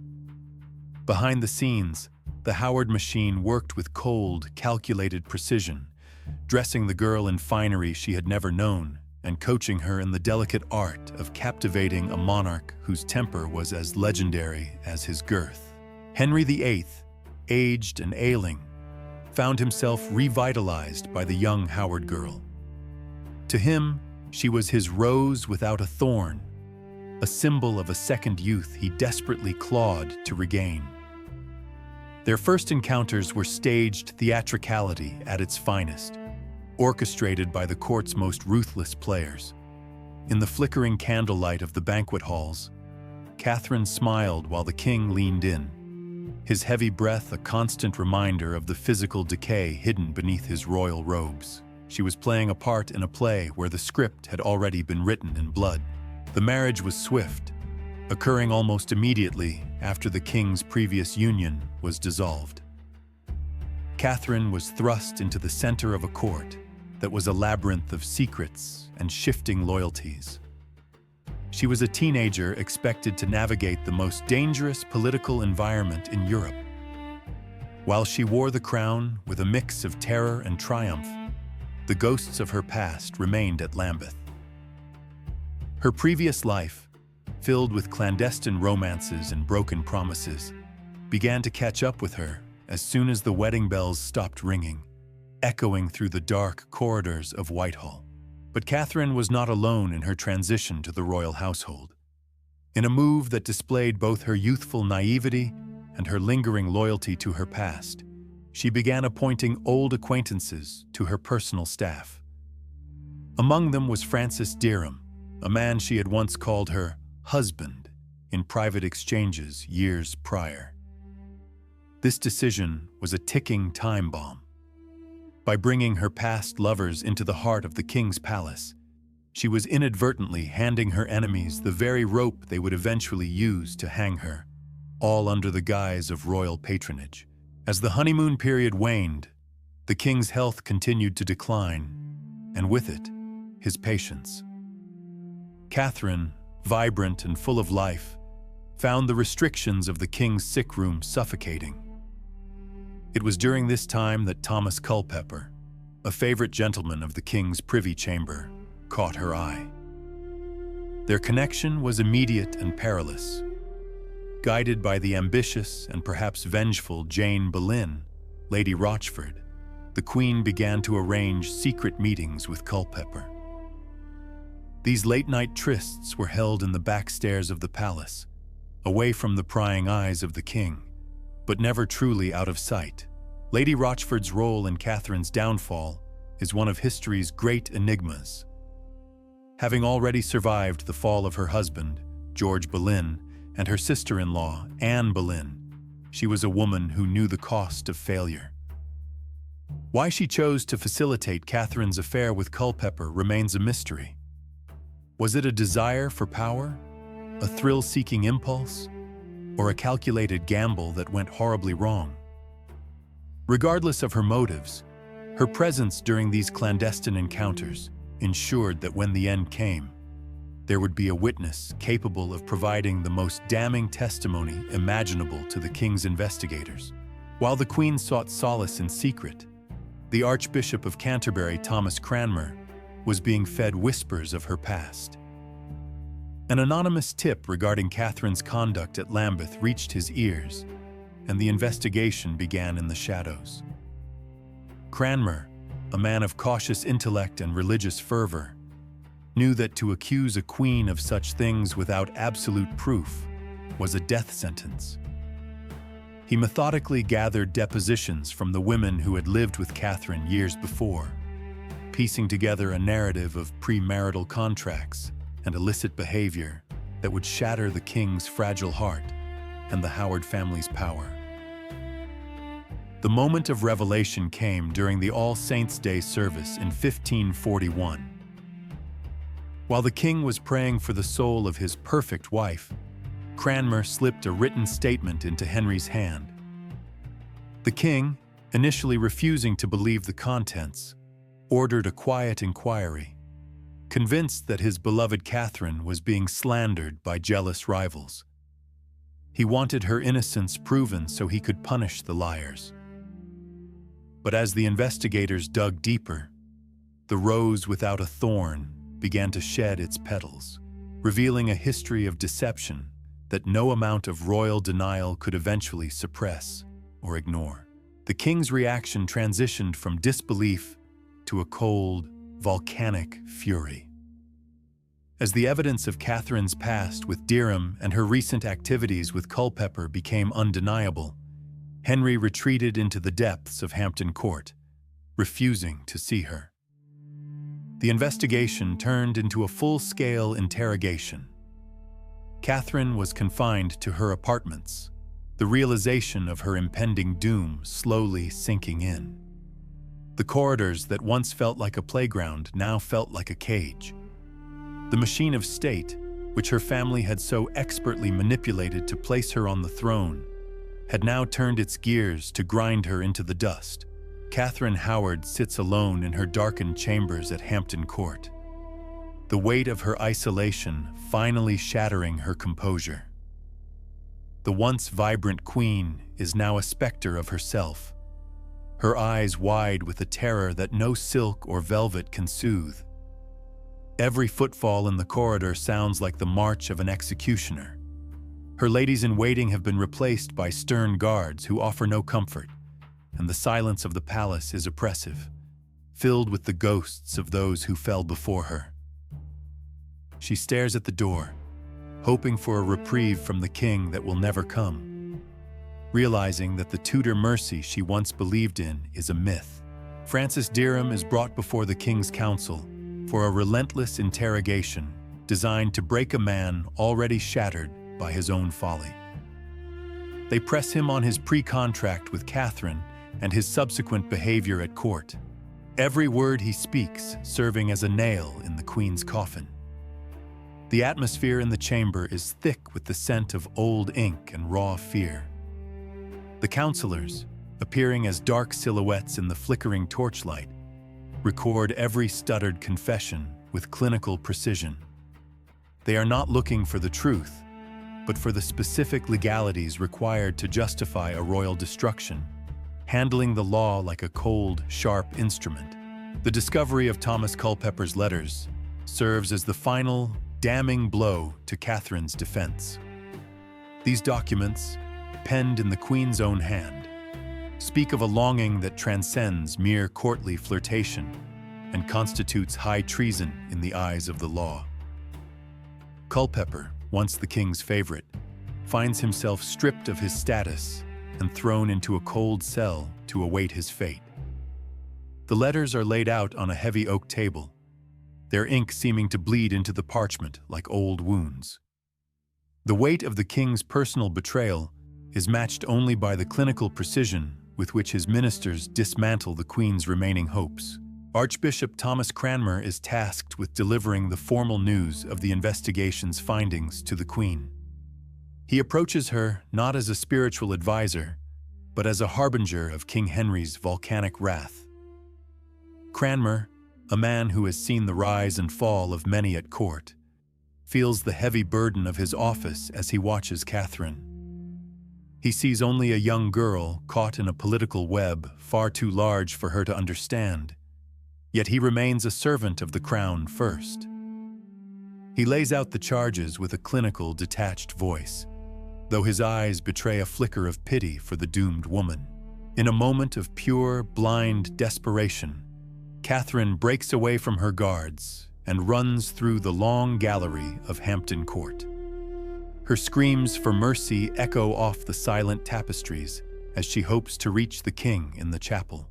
Behind the scenes, the Howard machine worked with cold, calculated precision, dressing the girl in finery she had never known and coaching her in the delicate art of captivating a monarch whose temper was as legendary as his girth. Henry VIII, aged and ailing, found himself revitalized by the young Howard girl. To him, she was his rose without a thorn, a symbol of a second youth he desperately clawed to regain. Their first encounters were staged theatricality at its finest, orchestrated by the court's most ruthless players. In the flickering candlelight of the banquet halls, Catherine smiled while the king leaned in, his heavy breath a constant reminder of the physical decay hidden beneath his royal robes. She was playing a part in a play where the script had already been written in blood. The marriage was swift, occurring almost immediately after the king's previous union was dissolved. Catherine was thrust into the center of a court that was a labyrinth of secrets and shifting loyalties. She was a teenager expected to navigate the most dangerous political environment in Europe. While she wore the crown with a mix of terror and triumph, the ghosts of her past remained at Lambeth. Her previous life, filled with clandestine romances and broken promises, began to catch up with her as soon as the wedding bells stopped ringing, echoing through the dark corridors of Whitehall. But Catherine was not alone in her transition to the royal household. In a move that displayed both her youthful naivety and her lingering loyalty to her past, she began appointing old acquaintances to her personal staff. Among them was Francis Derham, a man she had once called her husband in private exchanges years prior. This decision was a ticking time bomb. By bringing her past lovers into the heart of the king's palace, she was inadvertently handing her enemies the very rope they would eventually use to hang her, all under the guise of royal patronage. As the honeymoon period waned, the king's health continued to decline, and with it, his patience. Catherine, vibrant and full of life, found the restrictions of the king's sick room suffocating. It was during this time that Thomas Culpeper, a favorite gentleman of the king's privy chamber, caught her eye. Their connection was immediate and perilous. Guided by the ambitious and perhaps vengeful Jane Boleyn, Lady Rochford, the Queen began to arrange secret meetings with Culpeper. These late-night trysts were held in the backstairs of the palace, away from the prying eyes of the king, but never truly out of sight. Lady Rochford's role in Catherine's downfall is one of history's great enigmas. Having already survived the fall of her husband, George Boleyn, and her sister-in-law, Anne Boleyn, she was a woman who knew the cost of failure. Why she chose to facilitate Catherine's affair with Culpeper remains a mystery. Was it a desire for power, a thrill-seeking impulse, or a calculated gamble that went horribly wrong? Regardless of her motives, her presence during these clandestine encounters ensured that when the end came, there would be a witness capable of providing the most damning testimony imaginable to the king's investigators. While the Queen sought solace in secret, the Archbishop of Canterbury, Thomas Cranmer, was being fed whispers of her past. An anonymous tip regarding Catherine's conduct at Lambeth reached his ears, and the investigation began in the shadows. Cranmer, a man of cautious intellect and religious fervor, knew that to accuse a queen of such things without absolute proof was a death sentence. He methodically gathered depositions from the women who had lived with Catherine years before, piecing together a narrative of premarital contracts and illicit behavior that would shatter the king's fragile heart and the Howard family's power. The moment of revelation came during the All Saints' Day service in 1541. While the king was praying for the soul of his perfect wife, Cranmer slipped a written statement into Henry's hand. The king, initially refusing to believe the contents, ordered a quiet inquiry, convinced that his beloved Catherine was being slandered by jealous rivals. He wanted her innocence proven so he could punish the liars. But as the investigators dug deeper, the rose without a thorn began to shed its petals, revealing a history of deception that no amount of royal denial could eventually suppress or ignore. The king's reaction transitioned from disbelief to a cold, volcanic fury. As the evidence of Catherine's past with Derham and her recent activities with Culpeper became undeniable, Henry retreated into the depths of Hampton Court, refusing to see her. The investigation turned into a full-scale interrogation. Catherine was confined to her apartments, the realization of her impending doom slowly sinking in. The corridors that once felt like a playground now felt like a cage. The machine of state, which her family had so expertly manipulated to place her on the throne, had now turned its gears to grind her into the dust. Catherine Howard sits alone in her darkened chambers at Hampton Court, the weight of her isolation finally shattering her composure. The once vibrant queen is now a specter of herself, her eyes wide with a terror that no silk or velvet can soothe. Every footfall in the corridor sounds like the march of an executioner. Her ladies-in-waiting have been replaced by stern guards who offer no comfort, and the silence of the palace is oppressive, filled with the ghosts of those who fell before her. She stares at the door, hoping for a reprieve from the king that will never come, realizing that the Tudor mercy she once believed in is a myth. Francis Derham is brought before the king's council for a relentless interrogation designed to break a man already shattered by his own folly. They press him on his pre-contract with Catherine and his subsequent behavior at court, every word he speaks serving as a nail in the Queen's coffin. The atmosphere in the chamber is thick with the scent of old ink and raw fear. The counselors, appearing as dark silhouettes in the flickering torchlight, record every stuttered confession with clinical precision. They are not looking for the truth, but for the specific legalities required to justify a royal destruction, handling the law like a cold, sharp instrument. The discovery of Thomas Culpeper's letters serves as the final, damning blow to Catherine's defense. These documents, penned in the Queen's own hand, speak of a longing that transcends mere courtly flirtation and constitutes high treason in the eyes of the law. Culpeper, once the king's favorite, finds himself stripped of his status and thrown into a cold cell to await his fate. The letters are laid out on a heavy oak table, their ink seeming to bleed into the parchment like old wounds. The weight of the king's personal betrayal is matched only by the clinical precision with which his ministers dismantle the Queen's remaining hopes. Archbishop Thomas Cranmer is tasked with delivering the formal news of the investigation's findings to the Queen. He approaches her not as a spiritual advisor, but as a harbinger of King Henry's volcanic wrath. Cranmer, a man who has seen the rise and fall of many at court, feels the heavy burden of his office as he watches Catherine. He sees only a young girl caught in a political web far too large for her to understand, yet he remains a servant of the crown first. He lays out the charges with a clinical, detached voice, though his eyes betray a flicker of pity for the doomed woman. In a moment of pure, blind desperation, Catherine breaks away from her guards and runs through the long gallery of Hampton Court. Her screams for mercy echo off the silent tapestries as she hopes to reach the king in the chapel.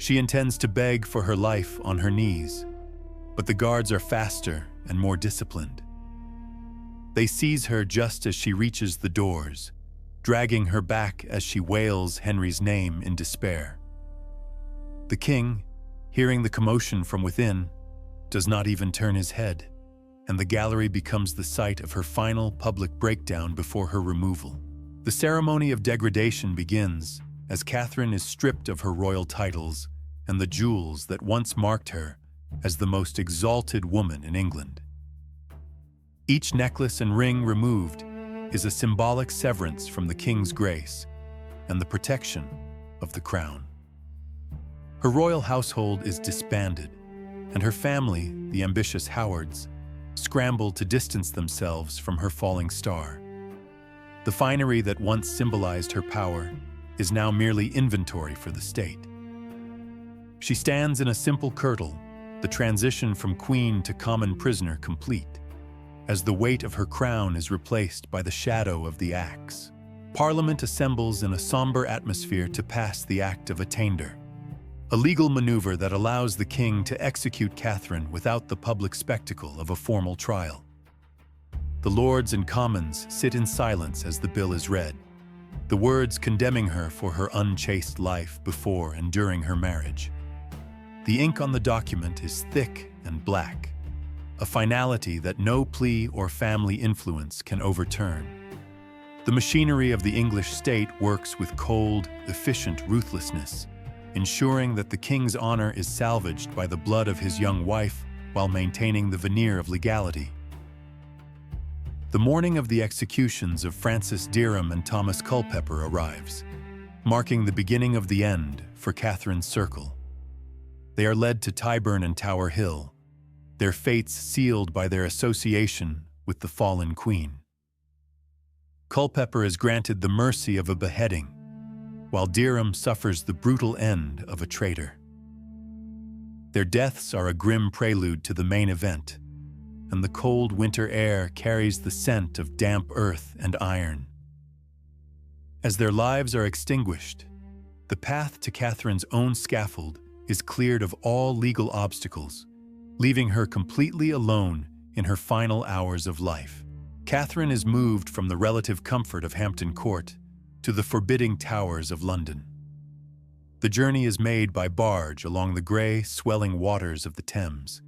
She intends to beg for her life on her knees, but the guards are faster and more disciplined. They seize her just as she reaches the doors, dragging her back as she wails Henry's name in despair. The king, hearing the commotion from within, does not even turn his head, and the gallery becomes the site of her final public breakdown before her removal. The ceremony of degradation begins as Catherine is stripped of her royal titles and the jewels that once marked her as the most exalted woman in England. Each necklace and ring removed is a symbolic severance from the king's grace and the protection of the crown. Her royal household is disbanded, and her family, the ambitious Howards, scramble to distance themselves from her falling star. The finery that once symbolized her power is now merely inventory for the state. She stands in a simple kirtle, the transition from queen to common prisoner complete, as the weight of her crown is replaced by the shadow of the axe. Parliament assembles in a somber atmosphere to pass the Act of Attainder, a legal maneuver that allows the king to execute Catherine without the public spectacle of a formal trial. The Lords and Commons sit in silence as the bill is read, the words condemning her for her unchaste life before and during her marriage. The ink on the document is thick and black, a finality that no plea or family influence can overturn. The machinery of the English state works with cold, efficient ruthlessness, ensuring that the king's honor is salvaged by the blood of his young wife while maintaining the veneer of legality. The morning of the executions of Francis Derham and Thomas Culpeper arrives, marking the beginning of the end for Catherine's circle. They are led to Tyburn and Tower Hill, their fates sealed by their association with the fallen queen. Culpeper is granted the mercy of a beheading, while Derham suffers the brutal end of a traitor. Their deaths are a grim prelude to the main event, and the cold winter air carries the scent of damp earth and iron. As their lives are extinguished, the path to Catherine's own scaffold is cleared of all legal obstacles, leaving her completely alone in her final hours of life. Catherine is moved from the relative comfort of Hampton Court to the forbidding towers of London. The journey is made by barge along the grey, swelling waters of the Thames,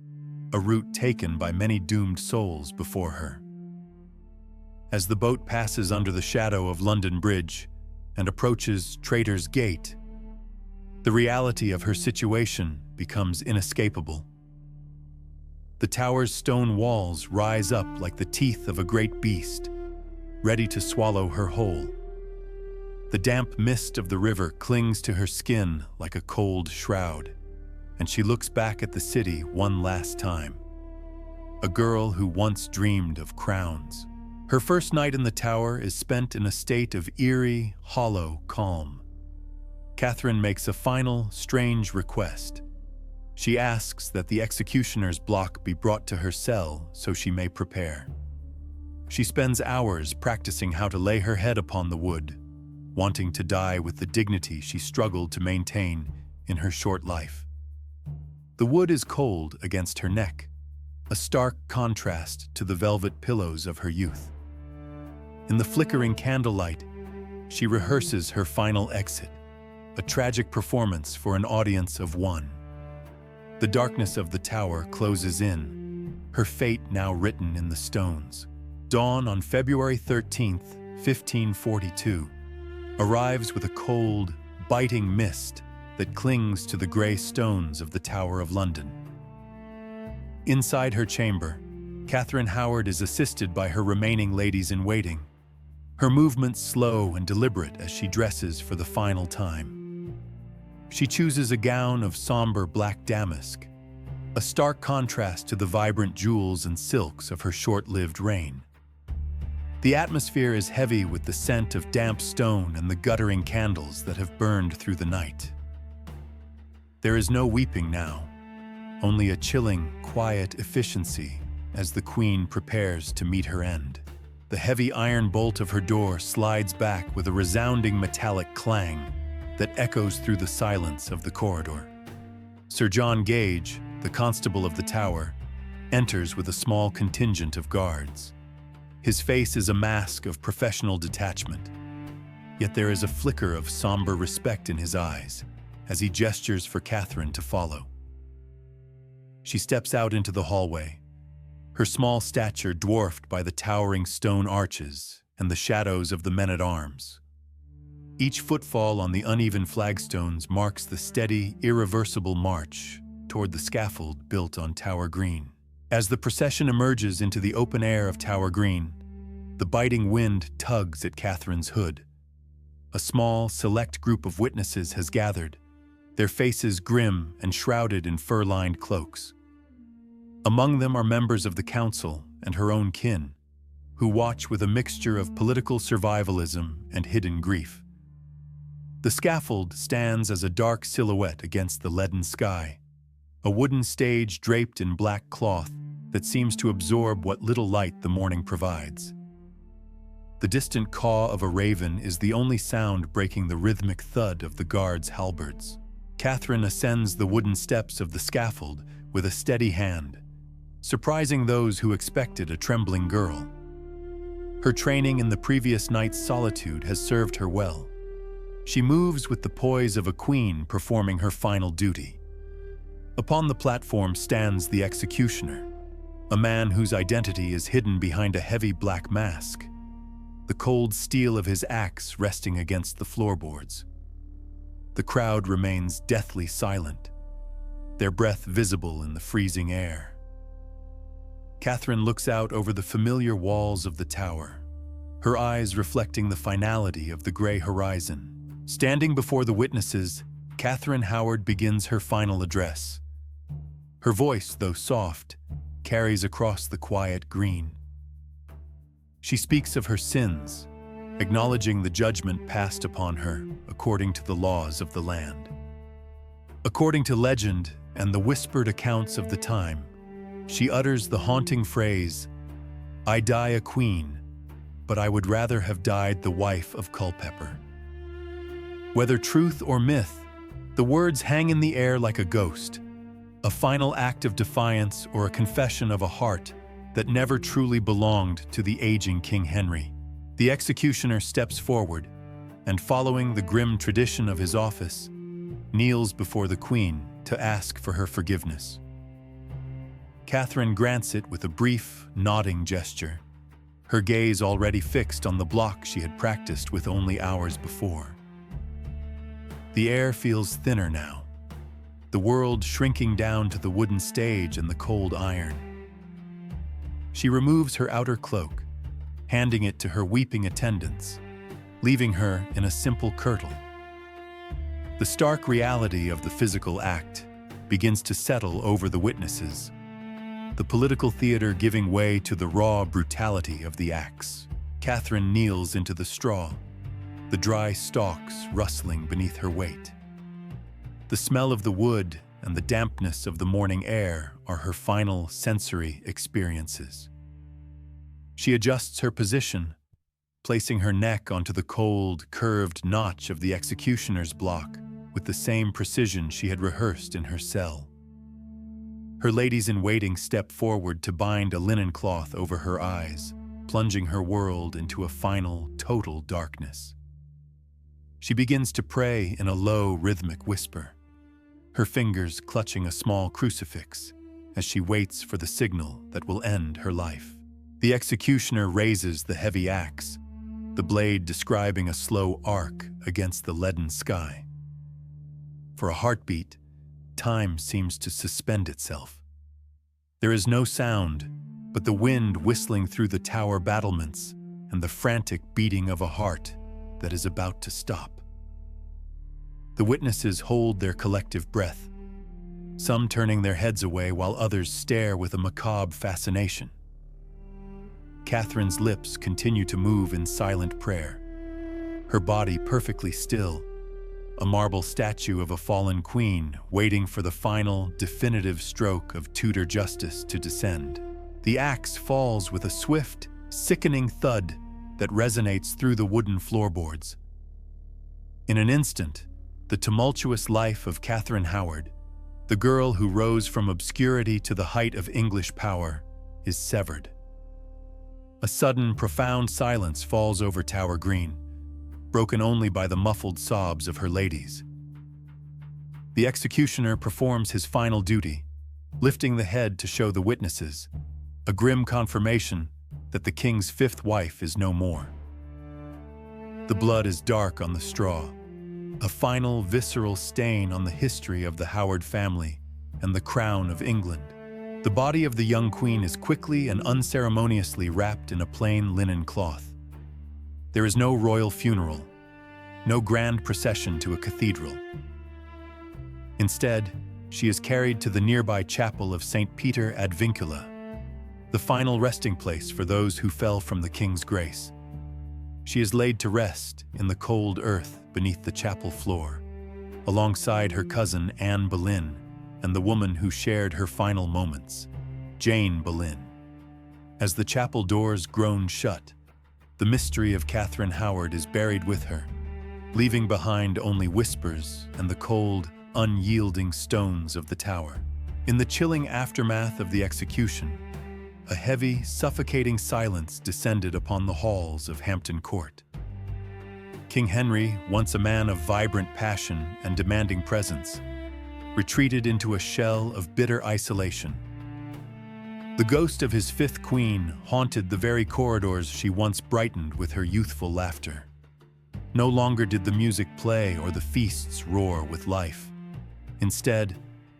a route taken by many doomed souls before her. As the boat passes under the shadow of London Bridge and approaches Traitor's Gate, the reality of her situation becomes inescapable. The tower's stone walls rise up like the teeth of a great beast, ready to swallow her whole. The damp mist of the river clings to her skin like a cold shroud, and she looks back at the city one last time. A girl who once dreamed of crowns. Her first night in the tower is spent in a state of eerie, hollow calm. Catherine makes a final, strange request. She asks that the executioner's block be brought to her cell so she may prepare. She spends hours practicing how to lay her head upon the wood, wanting to die with the dignity she struggled to maintain in her short life. The wood is cold against her neck, a stark contrast to the velvet pillows of her youth. In the flickering candlelight, she rehearses her final exit, a tragic performance for an audience of one. The darkness of the tower closes in, her fate now written in the stones. Dawn on February 13th, 1542, arrives with a cold, biting mist that clings to the grey stones of the Tower of London. Inside her chamber, Catherine Howard is assisted by her remaining ladies-in-waiting, her movements slow and deliberate as she dresses for the final time. She chooses a gown of somber black damask, a stark contrast to the vibrant jewels and silks of her short-lived reign. The atmosphere is heavy with the scent of damp stone and the guttering candles that have burned through the night. There is no weeping now, only a chilling, quiet efficiency as the Queen prepares to meet her end. The heavy iron bolt of her door slides back with a resounding metallic clang that echoes through the silence of the corridor. Sir John Gage, the constable of the tower, enters with a small contingent of guards. His face is a mask of professional detachment, yet there is a flicker of somber respect in his eyes as he gestures for Catherine to follow. She steps out into the hallway, her small stature dwarfed by the towering stone arches and the shadows of the men-at-arms. Each footfall on the uneven flagstones marks the steady, irreversible march toward the scaffold built on Tower Green. As the procession emerges into the open air of Tower Green, the biting wind tugs at Catherine's hood. A small, select group of witnesses has gathered, their faces grim and shrouded in fur-lined cloaks. Among them are members of the council and her own kin, who watch with a mixture of political survivalism and hidden grief. The scaffold stands as a dark silhouette against the leaden sky, a wooden stage draped in black cloth that seems to absorb what little light the morning provides. The distant caw of a raven is the only sound breaking the rhythmic thud of the guards' halberds. Catherine ascends the wooden steps of the scaffold with a steady hand, surprising those who expected a trembling girl. Her training in the previous night's solitude has served her well. She moves with the poise of a queen performing her final duty. Upon the platform stands the executioner, a man whose identity is hidden behind a heavy black mask, the cold steel of his axe resting against the floorboards. The crowd remains deathly silent, their breath visible in the freezing air. Catherine looks out over the familiar walls of the tower, her eyes reflecting the finality of the gray horizon. Standing before the witnesses, Catherine Howard begins her final address. Her voice, though soft, carries across the quiet green. She speaks of her sins, acknowledging the judgment passed upon her according to the laws of the land. According to legend and the whispered accounts of the time, she utters the haunting phrase, "I die a queen, but I would rather have died the wife of Culpeper." Whether truth or myth, the words hang in the air like a ghost, a final act of defiance or a confession of a heart that never truly belonged to the aging King Henry. The executioner steps forward and, following the grim tradition of his office, kneels before the Queen to ask for her forgiveness. Catherine grants it with a brief, nodding gesture, her gaze already fixed on the block she had practiced with only hours before. The air feels thinner now, the world shrinking down to the wooden stage and the cold iron. She removes her outer cloak, handing it to her weeping attendants, leaving her in a simple kirtle. The stark reality of the physical act begins to settle over the witnesses, the political theater giving way to the raw brutality of the axe. Catherine kneels into the straw, the dry stalks rustling beneath her weight. The smell of the wood and the dampness of the morning air are her final sensory experiences. She adjusts her position, placing her neck onto the cold, curved notch of the executioner's block with the same precision she had rehearsed in her cell. Her ladies-in-waiting step forward to bind a linen cloth over her eyes, plunging her world into a final, total darkness. She begins to pray in a low, rhythmic whisper, her fingers clutching a small crucifix as she waits for the signal that will end her life. The executioner raises the heavy axe, the blade describing a slow arc against the leaden sky. For a heartbeat, time seems to suspend itself. There is no sound, but the wind whistling through the tower battlements and the frantic beating of a heart that is about to stop. The witnesses hold their collective breath, some turning their heads away while others stare with a macabre fascination. Catherine's lips continue to move in silent prayer, her body perfectly still, a marble statue of a fallen queen waiting for the final, definitive stroke of Tudor justice to descend. The axe falls with a swift, sickening thud that resonates through the wooden floorboards. In an instant, the tumultuous life of Catherine Howard, the girl who rose from obscurity to the height of English power, is severed. A sudden, profound silence falls over Tower Green, broken only by the muffled sobs of her ladies. The executioner performs his final duty, lifting the head to show the witnesses, a grim confirmation that the king's fifth wife is no more. The blood is dark on the straw, a final visceral stain on the history of the Howard family and the crown of England. The body of the young queen is quickly and unceremoniously wrapped in a plain linen cloth. There is no royal funeral, no grand procession to a cathedral. Instead, she is carried to the nearby chapel of St. Peter ad Vincula, the final resting place for those who fell from the king's grace. She is laid to rest in the cold earth beneath the chapel floor, alongside her cousin Anne Boleyn and the woman who shared her final moments, Jane Boleyn. As the chapel doors groan shut, the mystery of Catherine Howard is buried with her, leaving behind only whispers and the cold, unyielding stones of the tower. In the chilling aftermath of the execution, a heavy, suffocating silence descended upon the halls of Hampton Court. King Henry, once a man of vibrant passion and demanding presence, retreated into a shell of bitter isolation. The ghost of his fifth queen haunted the very corridors she once brightened with her youthful laughter. No longer did the music play or the feasts roar with life. Instead,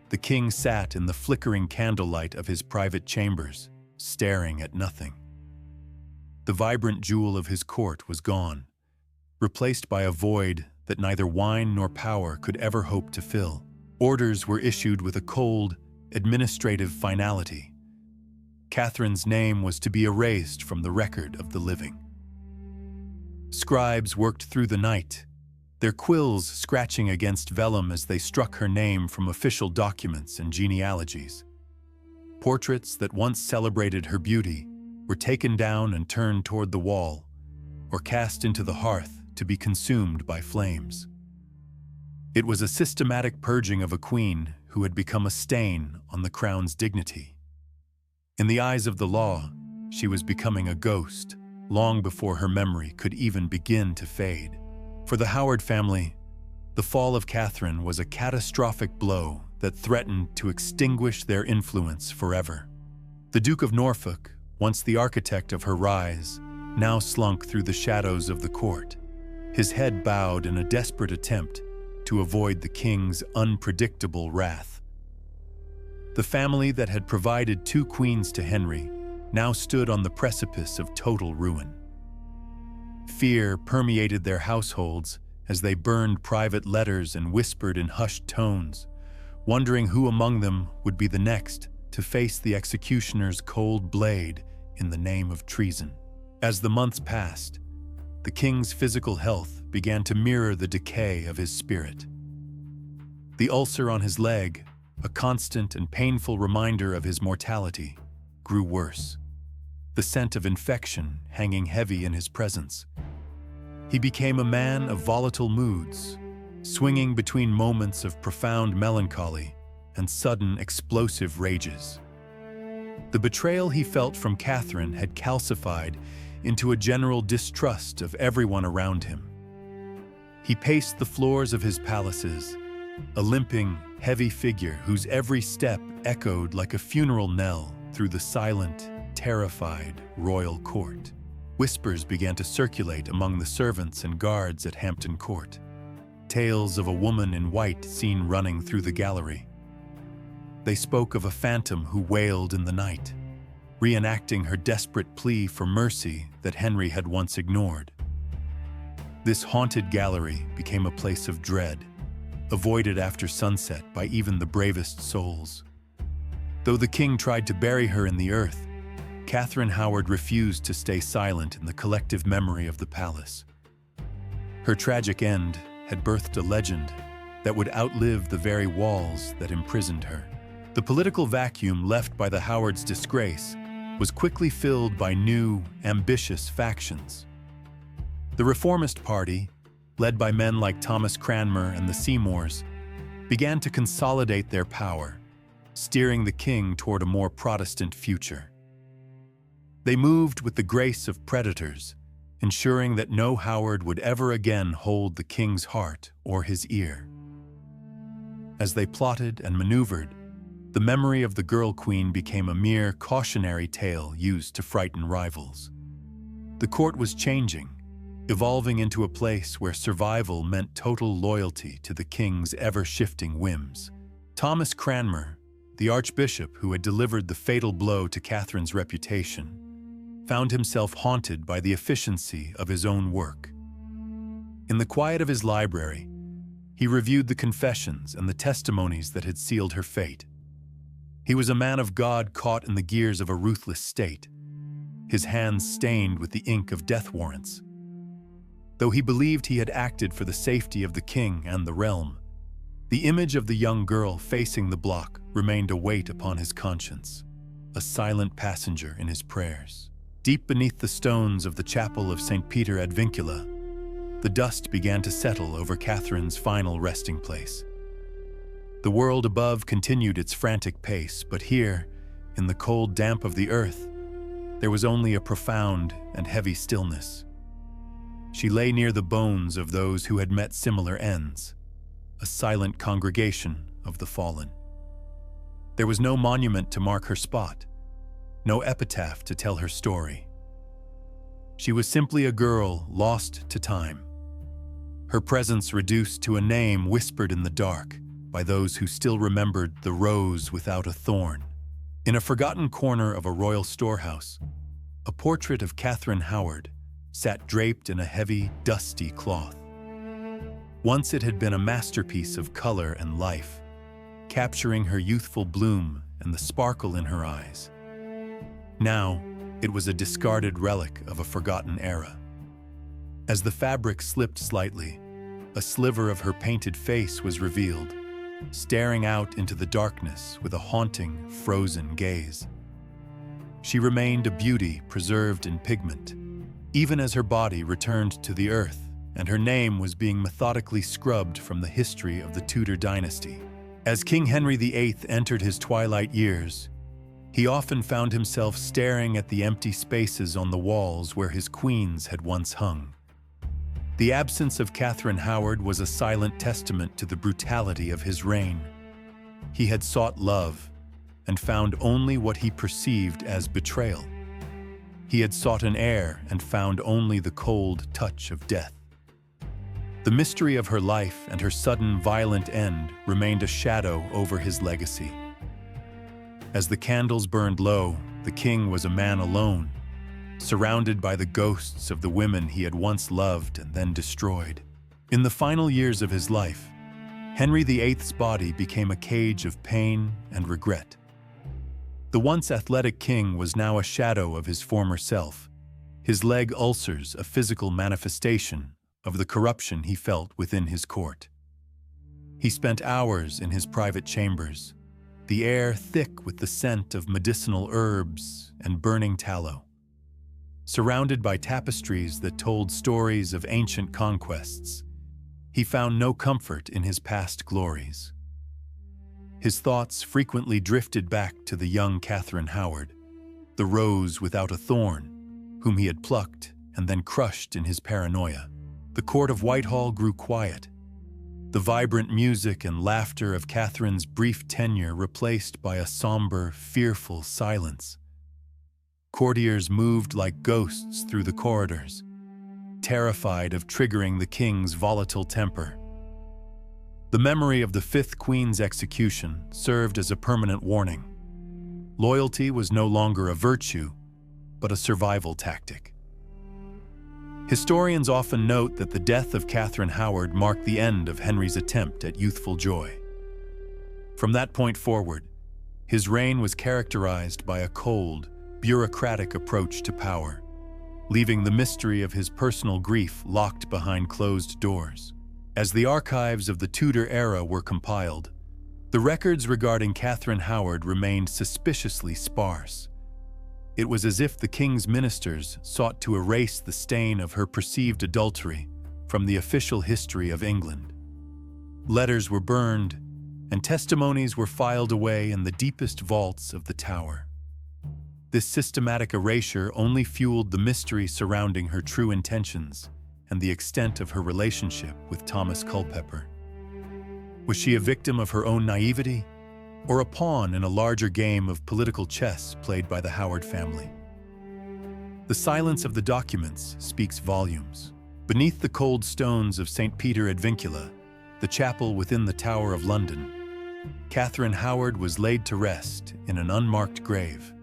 the king sat in the flickering candlelight of his private chambers, staring at nothing. The vibrant jewel of his court was gone, replaced by a void that neither wine nor power could ever hope to fill. Orders were issued with a cold, administrative finality. Catherine's name was to be erased from the record of the living. Scribes worked through the night, their quills scratching against vellum as they struck her name from official documents and genealogies. Portraits that once celebrated her beauty were taken down and turned toward the wall, or cast into the hearth to be consumed by flames. It was a systematic purging of a queen who had become a stain on the crown's dignity. In the eyes of the law, she was becoming a ghost long before her memory could even begin to fade. For the Howard family, the fall of Catherine was a catastrophic blow that threatened to extinguish their influence forever. The Duke of Norfolk, once the architect of her rise, now slunk through the shadows of the court, his head bowed in a desperate attempt to avoid the king's unpredictable wrath. The family that had provided two queens to Henry now stood on the precipice of total ruin. Fear permeated their households as they burned private letters and whispered in hushed tones, wondering who among them would be the next to face the executioner's cold blade in the name of treason. As the months passed, the king's physical health began to mirror the decay of his spirit. The ulcer on his leg, a constant and painful reminder of his mortality, grew worse, the scent of infection hanging heavy in his presence. He became a man of volatile moods, swinging between moments of profound melancholy and sudden explosive rages. The betrayal he felt from Catherine had calcified into a general distrust of everyone around him. He paced the floors of his palaces, a limping, heavy figure whose every step echoed like a funeral knell through the silent, terrified royal court. Whispers began to circulate among the servants and guards at Hampton Court. Tales of a woman in white seen running through the gallery. They spoke of a phantom who wailed in the night, reenacting her desperate plea for mercy that Henry had once ignored. This haunted gallery became a place of dread, avoided after sunset by even the bravest souls. Though the king tried to bury her in the earth, Catherine Howard refused to stay silent in the collective memory of the palace. Her tragic end had birthed a legend that would outlive the very walls that imprisoned her. The political vacuum left by the Howards' disgrace was quickly filled by new, ambitious factions. The Reformist Party, led by men like Thomas Cranmer and the Seymours, began to consolidate their power, steering the king toward a more Protestant future. They moved with the grace of predators, ensuring that no Howard would ever again hold the king's heart or his ear. As they plotted and maneuvered, the memory of the girl queen became a mere cautionary tale used to frighten rivals. The court was changing, evolving into a place where survival meant total loyalty to the king's ever-shifting whims. Thomas Cranmer, the archbishop who had delivered the fatal blow to Catherine's reputation, found himself haunted by the efficiency of his own work. In the quiet of his library, he reviewed the confessions and the testimonies that had sealed her fate. He was a man of God caught in the gears of a ruthless state, his hands stained with the ink of death warrants. Though he believed he had acted for the safety of the king and the realm, the image of the young girl facing the block remained a weight upon his conscience, a silent passenger in his prayers. Deep beneath the stones of the chapel of St. Peter ad Vincula, the dust began to settle over Catherine's final resting place. The world above continued its frantic pace, but here, in the cold damp of the earth, there was only a profound and heavy stillness. She lay near the bones of those who had met similar ends, a silent congregation of the fallen. There was no monument to mark her spot, no epitaph to tell her story. She was simply a girl lost to time, her presence reduced to a name whispered in the dark by those who still remembered the rose without a thorn. In a forgotten corner of a royal storehouse, a portrait of Catherine Howard sat draped in a heavy, dusty cloth. Once it had been a masterpiece of color and life, capturing her youthful bloom and the sparkle in her eyes. Now, it was a discarded relic of a forgotten era. As the fabric slipped slightly, a sliver of her painted face was revealed, staring out into the darkness with a haunting, frozen gaze. She remained a beauty preserved in pigment, even as her body returned to the earth and her name was being methodically scrubbed from the history of the Tudor dynasty. As King Henry VIII entered his twilight years, he often found himself staring at the empty spaces on the walls where his queens had once hung. The absence of Catherine Howard was a silent testament to the brutality of his reign. He had sought love and found only what he perceived as betrayal. He had sought an heir and found only the cold touch of death. The mystery of her life and her sudden violent end remained a shadow over his legacy. As the candles burned low, the king was a man alone, surrounded by the ghosts of the women he had once loved and then destroyed. In the final years of his life, Henry VIII's body became a cage of pain and regret. The once athletic king was now a shadow of his former self, his leg ulcers a physical manifestation of the corruption he felt within his court. He spent hours in his private chambers, the air thick with the scent of medicinal herbs and burning tallow. Surrounded by tapestries that told stories of ancient conquests, he found no comfort in his past glories. His thoughts frequently drifted back to the young Catherine Howard, the rose without a thorn, whom he had plucked and then crushed in his paranoia. The court of Whitehall grew quiet, the vibrant music and laughter of Catherine's brief tenure replaced by a somber, fearful silence. Courtiers moved like ghosts through the corridors, terrified of triggering the king's volatile temper. The memory of the fifth queen's execution served as a permanent warning. Loyalty was no longer a virtue, but a survival tactic. Historians often note that the death of Catherine Howard marked the end of Henry's attempt at youthful joy. From that point forward, his reign was characterized by a cold, bureaucratic approach to power, leaving the mystery of his personal grief locked behind closed doors. As the archives of the Tudor era were compiled, the records regarding Catherine Howard remained suspiciously sparse. It was as if the king's ministers sought to erase the stain of her perceived adultery from the official history of England. Letters were burned, and testimonies were filed away in the deepest vaults of the Tower. This systematic erasure only fueled the mystery surrounding her true intentions and the extent of her relationship with Thomas Culpeper. Was she a victim of her own naivety, or a pawn in a larger game of political chess played by the Howard family? The silence of the documents speaks volumes. Beneath the cold stones of St. Peter ad Vincula, the chapel within the Tower of London, Catherine Howard was laid to rest in an unmarked grave.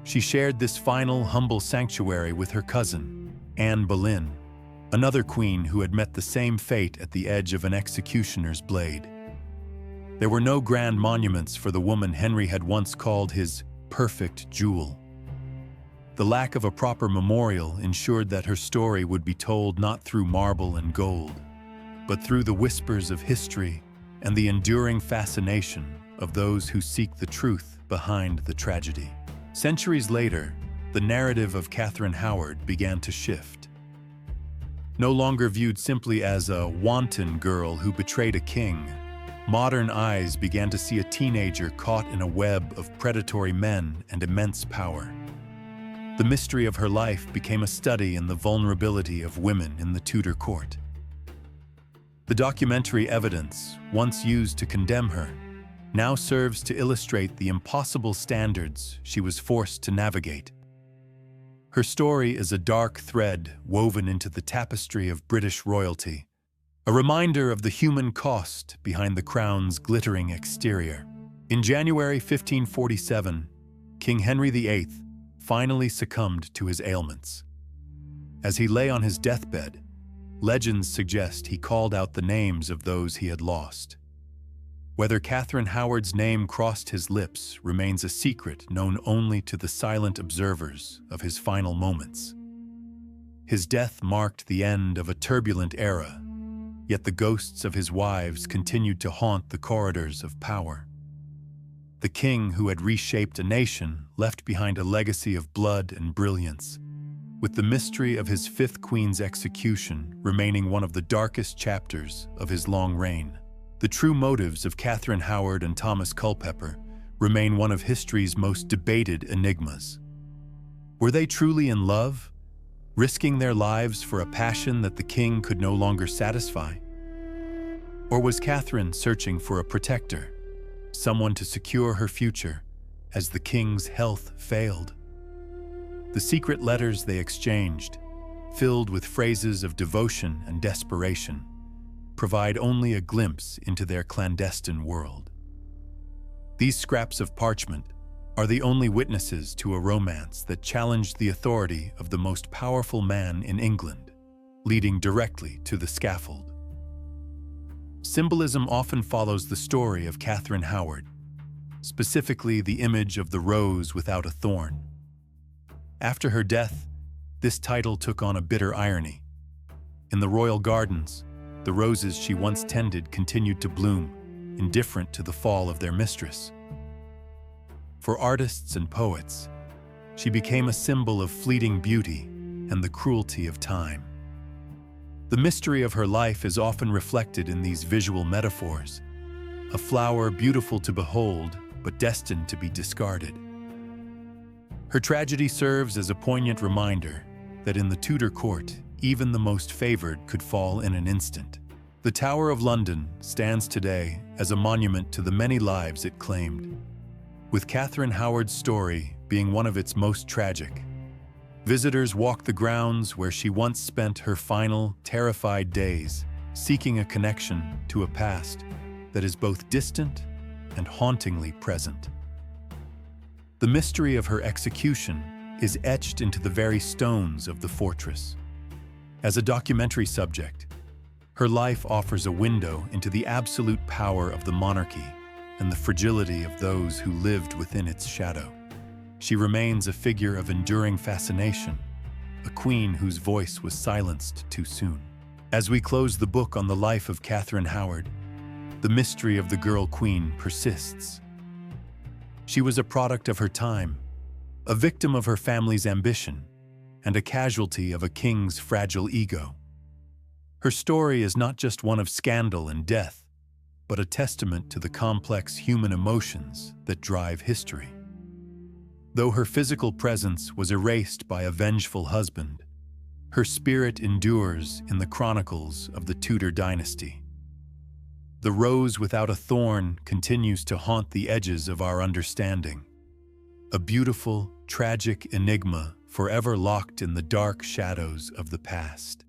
She shared this final, humble sanctuary with her cousin, Anne Boleyn, another queen who had met the same fate at the edge of an executioner's blade. There were no grand monuments for the woman Henry had once called his perfect jewel. The lack of a proper memorial ensured that her story would be told not through marble and gold, but through the whispers of history and the enduring fascination of those who seek the truth behind the tragedy. Centuries later, the narrative of Catherine Howard began to shift. No longer viewed simply as a wanton girl who betrayed a king, modern eyes began to see a teenager caught in a web of predatory men and immense power. The mystery of her life became a study in the vulnerability of women in the Tudor court. The documentary evidence, once used to condemn her, now serves to illustrate the impossible standards she was forced to navigate. Her story is a dark thread woven into the tapestry of British royalty, a reminder of the human cost behind the crown's glittering exterior. In January 1547, King Henry VIII finally succumbed to his ailments. As he lay on his deathbed, legends suggest he called out the names of those he had lost. Whether Catherine Howard's name crossed his lips remains a secret known only to the silent observers of his final moments. His death marked the end of a turbulent era, yet the ghosts of his wives continued to haunt the corridors of power. The king who had reshaped a nation left behind a legacy of blood and brilliance, with the mystery of his fifth queen's execution remaining one of the darkest chapters of his long reign. The true motives of Catherine Howard and Thomas Culpeper remain one of history's most debated enigmas. Were they truly in love, risking their lives for a passion that the king could no longer satisfy? Or was Catherine searching for a protector, someone to secure her future as the king's health failed? The secret letters they exchanged, filled with phrases of devotion and desperation, provide only a glimpse into their clandestine world. These scraps of parchment, are the only witnesses to a romance that challenged the authority of the most powerful man in England, leading directly to the scaffold. Symbolism often follows the story of Catherine Howard, specifically the image of the rose without a thorn. After her death, this title took on a bitter irony. In the royal gardens, the roses she once tended continued to bloom, indifferent to the fall of their mistress. For artists and poets, she became a symbol of fleeting beauty and the cruelty of time. The mystery of her life is often reflected in these visual metaphors, a flower beautiful to behold, but destined to be discarded. Her tragedy serves as a poignant reminder that in the Tudor court, even the most favored could fall in an instant. The Tower of London stands today as a monument to the many lives it claimed, with Catherine Howard's story being one of its most tragic. Visitors walk the grounds where she once spent her final, terrified days, seeking a connection to a past that is both distant and hauntingly present. The mystery of her execution is etched into the very stones of the fortress. As a documentary subject, her life offers a window into the absolute power of the monarchy and the fragility of those who lived within its shadow. She remains a figure of enduring fascination, a queen whose voice was silenced too soon. As we close the book on the life of Catherine Howard, the mystery of the girl queen persists. She was a product of her time, a victim of her family's ambition, and a casualty of a king's fragile ego. Her story is not just one of scandal and death, but a testament to the complex human emotions that drive history. Though her physical presence was erased by a vengeful husband, her spirit endures in the chronicles of the Tudor dynasty. The rose without a thorn continues to haunt the edges of our understanding, a beautiful, tragic enigma forever locked in the dark shadows of the past.